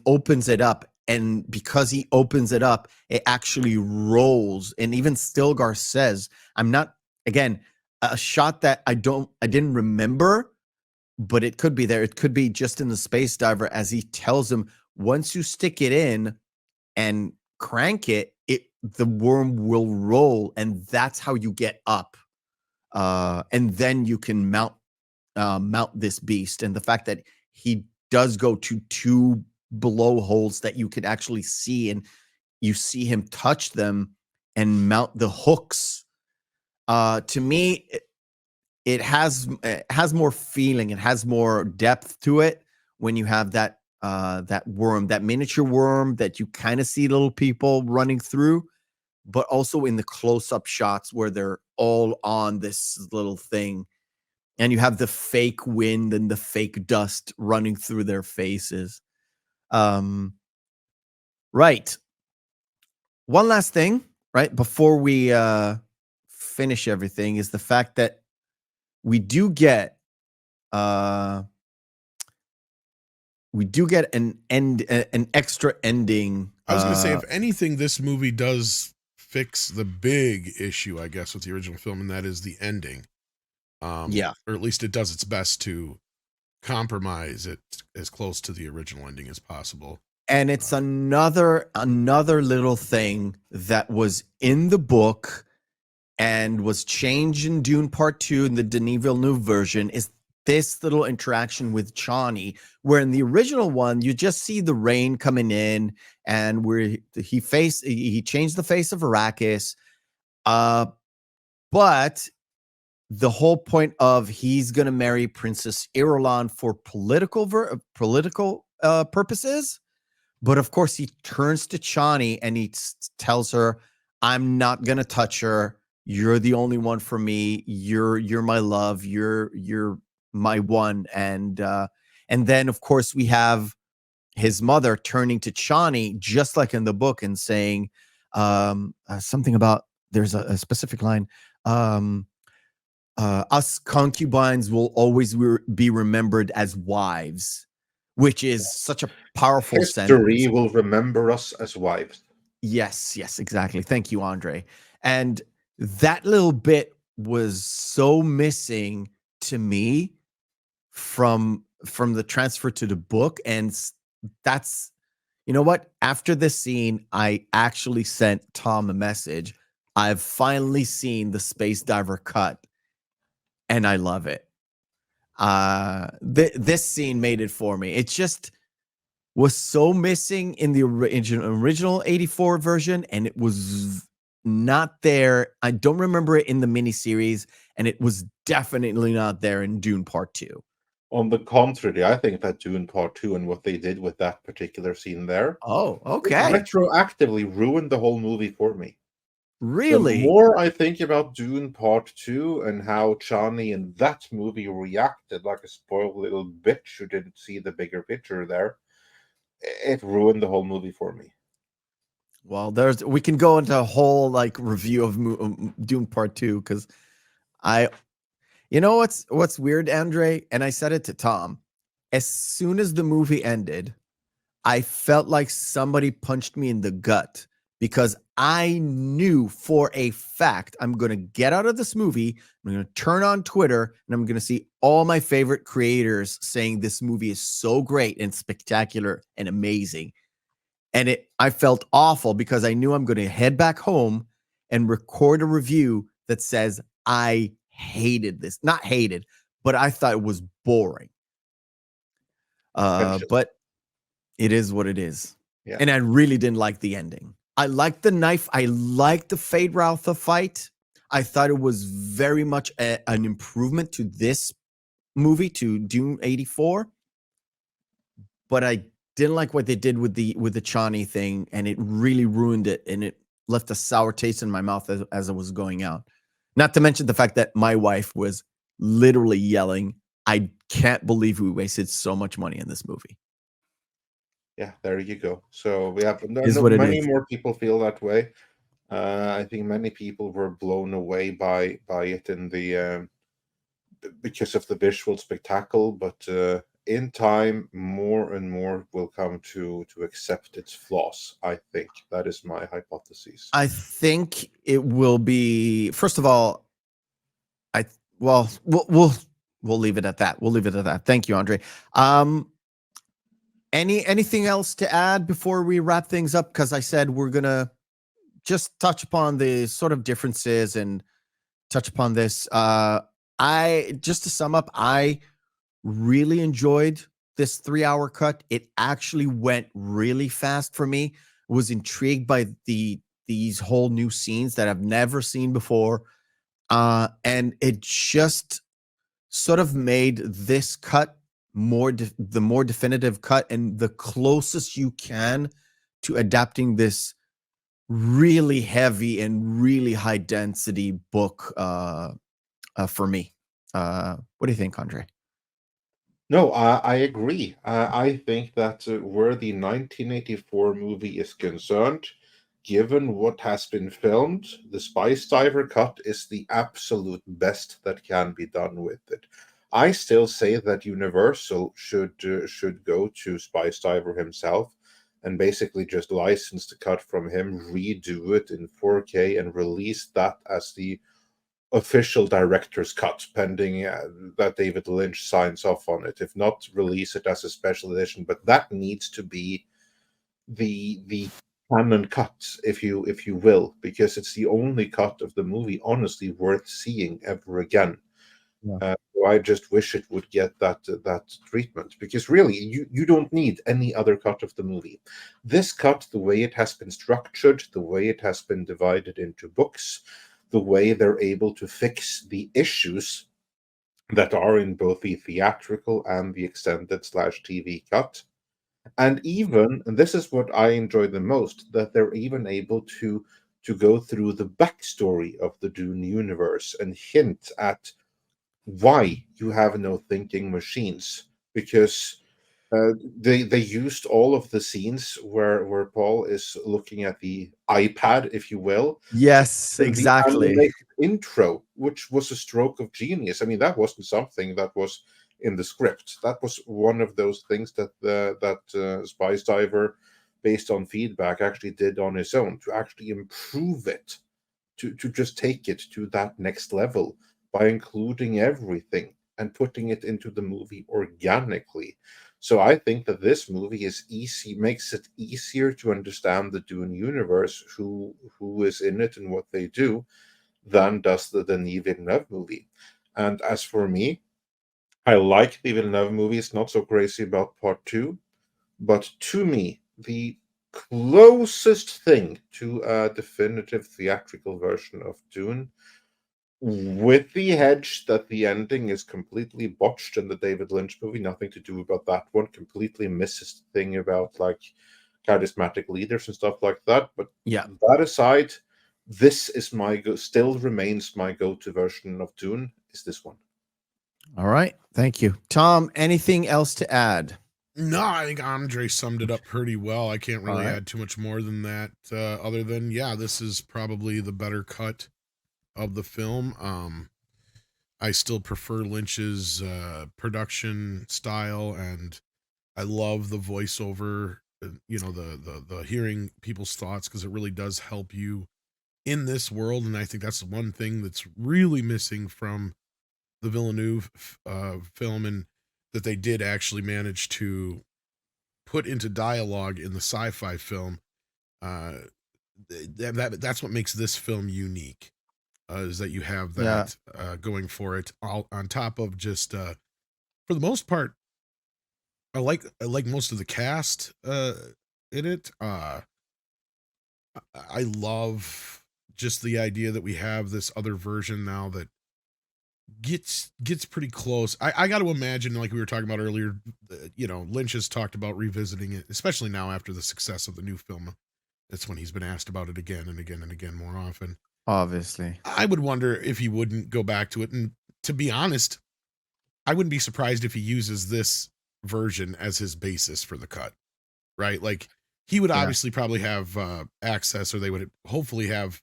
opens it up. And because he opens it up, it actually rolls. And even Stilgar says, I'm not, again, a shot that I didn't remember, but it could be there. It could be just in the Spicediver as he tells him, once you stick it in and crank it, the worm will roll, and that's how you get up. And then you can mount this beast. And the fact that he does go to 2 blowholes that you could actually see, and you see him touch them and mount the hooks. To me, it has more feeling. It has more depth to it when you have that worm, that miniature worm that you kind of see little people running through, but also in the close-up shots where they're all on this little thing, and you have the fake wind and the fake dust running through their faces. Right. One last thing, right, before we finish everything, is the fact that we do get an extra ending. I was going to say, if anything, this movie does fix the big issue, I guess, with the original film, and that is the ending. Or at least it does its best to compromise it as close to the original ending as possible. And it's another little thing that was in the book and was changed in Dune Part 2 in the Denis Villeneuve version, is this little interaction with Chani, where in the original one, you just see the rain coming in, and where he changed the face of Arrakis. But the whole point of he's going to marry Princess Irulan for political purposes. But of course, he turns to Chani and he tells her, I'm not going to touch her. You're the only one for me. You're my love. You're my one. And then, of course, we have his mother turning to Chani, just like in the book, and saying something about, there's a specific line, us concubines will always be remembered as wives, which is such a powerful sentence. History will remember us as wives. Yes, exactly. Thank you, Andre. And that little bit was so missing to me from the transfer to the book. And that's, you know what? After this scene, I actually sent Tom a message. I've finally seen the Spicediver cut, and I love it. This scene made it for me. It just was so missing in the original 84 version, and it was not there. I don't remember it in the miniseries, and it was definitely not there in Dune Part 2. On the contrary, I think that Dune Part 2 and what they did with that particular scene there, retroactively ruined the whole movie for me. Really? The more I think about Dune Part 2 and how Chani in that movie reacted like a spoiled little bitch who didn't see the bigger picture there, it ruined the whole movie for me. Well, we can go into a whole like review of Dune Part 2, because you know what's weird, Andre? And I said it to Tom. As soon as the movie ended, I felt like somebody punched me in the gut, because I knew for a fact I'm going to get out of this movie, I'm going to turn on Twitter, and I'm going to see all my favorite creators saying this movie is so great and spectacular and amazing. And I felt awful, because I knew I'm going to head back home and record a review that says I hated this. Not hated, but I thought it was boring. But it is what it is. Yeah. And I really didn't like the ending. I liked the knife. I liked the Fade Routha fight. I thought it was very much an improvement to this movie, to Dune 84. But I didn't like what they did with the Chani thing, and it really ruined it, and it left a sour taste in my mouth as it was going out. Not to mention the fact that my wife was literally yelling, I can't believe we wasted so much money in this movie. Yeah, there you go. So we have Many more people feel that way. I think many people were blown away by it in the because of the visual spectacle, but in time, more and more will come to accept its flaws. I think that is my hypothesis. I think it will be. First of all, we'll leave it at that. We'll leave it at that. Thank you, Andre. Anything else to add before we wrap things up? Because I said we're gonna just touch upon the sort of differences and touch upon this. Just to sum up, I really enjoyed this 3-hour cut. It actually went really fast for me. Was intrigued by these whole new scenes that I've never seen before. And it just sort of made this cut the more definitive cut and the closest you can to adapting this really heavy and really high density book for me. What do you think, Andre? No, I agree. I think that where the 1984 movie is concerned, given what has been filmed, the Spicediver cut is the absolute best that can be done with it. I still say that Universal should go to Spicediver himself and basically just license the cut from him, redo it in 4K, and release that as the official director's cut, pending that David Lynch signs off on it. If not, release it as a special edition. But that needs to be the canon cut, if you will, because it's the only cut of the movie, honestly, worth seeing ever again. Yeah. So I just wish it would get that treatment, because really, you don't need any other cut of the movie. This cut, the way it has been structured, the way it has been divided into books, the way they're able to fix the issues that are in both the theatrical and the extended/TV cut. And this is what I enjoy the most, that they're even able to go through the backstory of the Dune universe and hint at why you have no thinking machines. Because they used all of the scenes where Paul is looking at the iPad, if you will. Yes, exactly. The intro, which was a stroke of genius. I mean, that wasn't something that was in the script. That was one of those things that Spicediver, based on feedback, actually did on his own to actually improve it, to just take it to that next level by including everything and putting it into the movie organically. So I think that this movie makes it easier to understand the Dune universe, who is in it and what they do, than does the Denis Villeneuve movie. And as for me, I like the Villeneuve movies, not so crazy about part 2, but to me, the closest thing to a definitive theatrical version of Dune, with the hedge that the ending is completely botched in the David Lynch movie, nothing to do about that one, completely misses the thing about like charismatic leaders and stuff like that. But yeah, that aside, this is still remains my go-to version of Dune, is this one. All right. Thank you. Tom, anything else to add? No, I think Andre summed it up pretty well. I can't really add too much more than that, other than, this is probably the better cut of the film. I still prefer Lynch's production style, and I love the voiceover, the hearing people's thoughts, because it really does help you in this world. And I think that's one thing that's really missing from the Villeneuve film, and that they did actually manage to put into dialogue in the sci-fi film. That's what makes this film unique. Is that you have that going for it, all on top of just for the most part, I like most of the cast in it. I love just the idea that we have this other version now that gets pretty close. I got to imagine, like we were talking about earlier, Lynch has talked about revisiting it, especially now after the success of the new film. That's when he's been asked about it again and again and again more often. Obviously. I would wonder if he wouldn't go back to it. And to be honest, I wouldn't be surprised if he uses this version as his basis for the cut, right? Like he would obviously probably have access, or they would hopefully have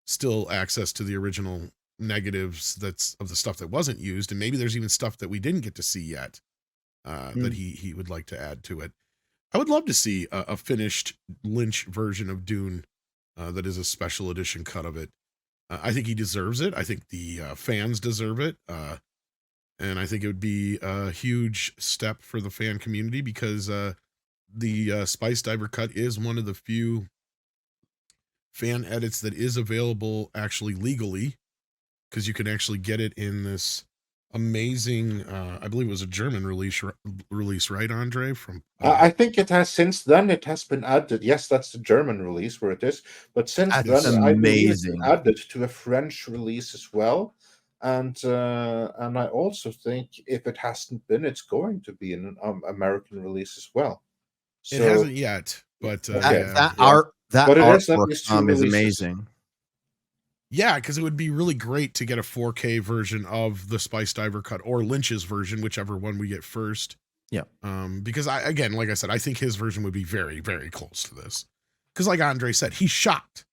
still access to the original negatives that's of the stuff that wasn't used. And maybe there's even stuff that we didn't get to see yet that he would like to add to it. I would love to see a finished Lynch version of Dune that is a special edition cut of it. I think he deserves it. I think the fans deserve it. And I think it would be a huge step for the fan community because the Spicediver cut is one of the few fan edits that is available actually legally, because you can actually get it in this amazing, I believe it was a German release, right, Andre? From I think it has, since then it has been added. Yes, that's the German release where it is. But since then, I believe it's been added to a French release as well. And I also think if it hasn't been, it's going to be an American release as well. So, it hasn't yet, but that artwork is amazing. Yeah, because it would be really great to get a 4K version of the Spicediver cut or Lynch's version, whichever one we get first. Yeah. Because like I said, I think his version would be very, very close to this. Because like Andre said, he shot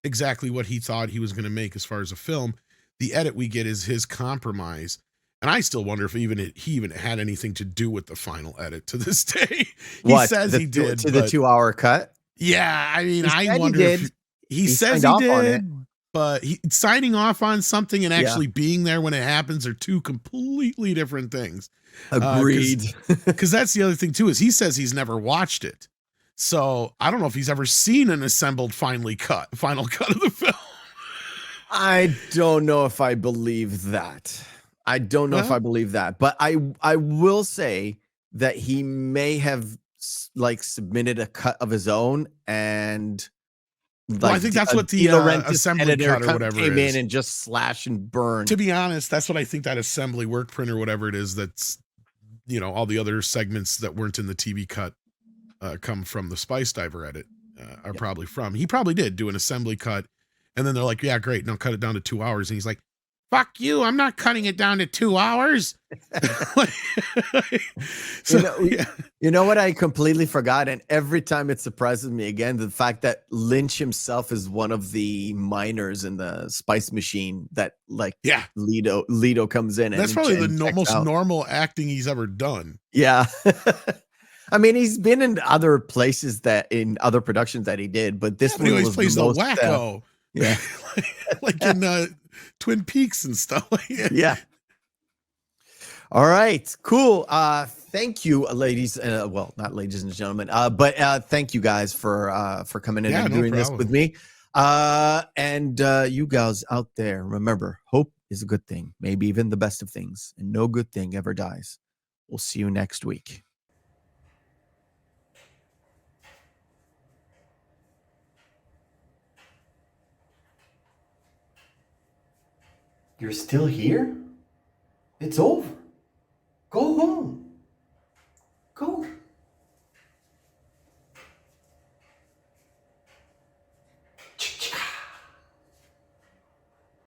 exactly what he thought he was going to make as far as a film. The edit we get is his compromise. And I still wonder if he even had anything to do with the final edit to this day. He says he did. To the 2-hour cut? Yeah, I mean, I wonder if he says he did. But signing off on something and actually being there when it happens are two completely different things. Agreed. Because that's the other thing too, is he says he's never watched it. So I don't know if he's ever seen an assembled final cut of the film. I don't know if I believe that. But I will say that he may have submitted a cut of his own, and I think that's what the assembly cut or whatever came in and just slash and burn. To be honest, that's what I think that assembly work print or whatever it is. That's, all the other segments that weren't in the TV cut come from the Spicediver edit are probably from. He probably did do an assembly cut, and then they're like, "Yeah, great, now cut it down to 2 hours." And he's like, "Fuck you! I'm not cutting it down to 2 hours." You know what I completely forgot, and every time it surprises me again, the fact that Lynch himself is one of the miners in the Spice Machine that Leto comes in. That's probably the most normal acting he's ever done. Yeah. I mean, he's been in other places in other productions that he did, but this one was plays the most wacko. like in Twin Peaks and stuff. Yeah. All right, cool. Thank you, ladies. Well, not ladies and gentlemen, but thank you guys for coming in and doing this with me. And you guys out there, remember, hope is a good thing, maybe even the best of things, and no good thing ever dies. We'll see you next week. You're still here? It's over. Go home.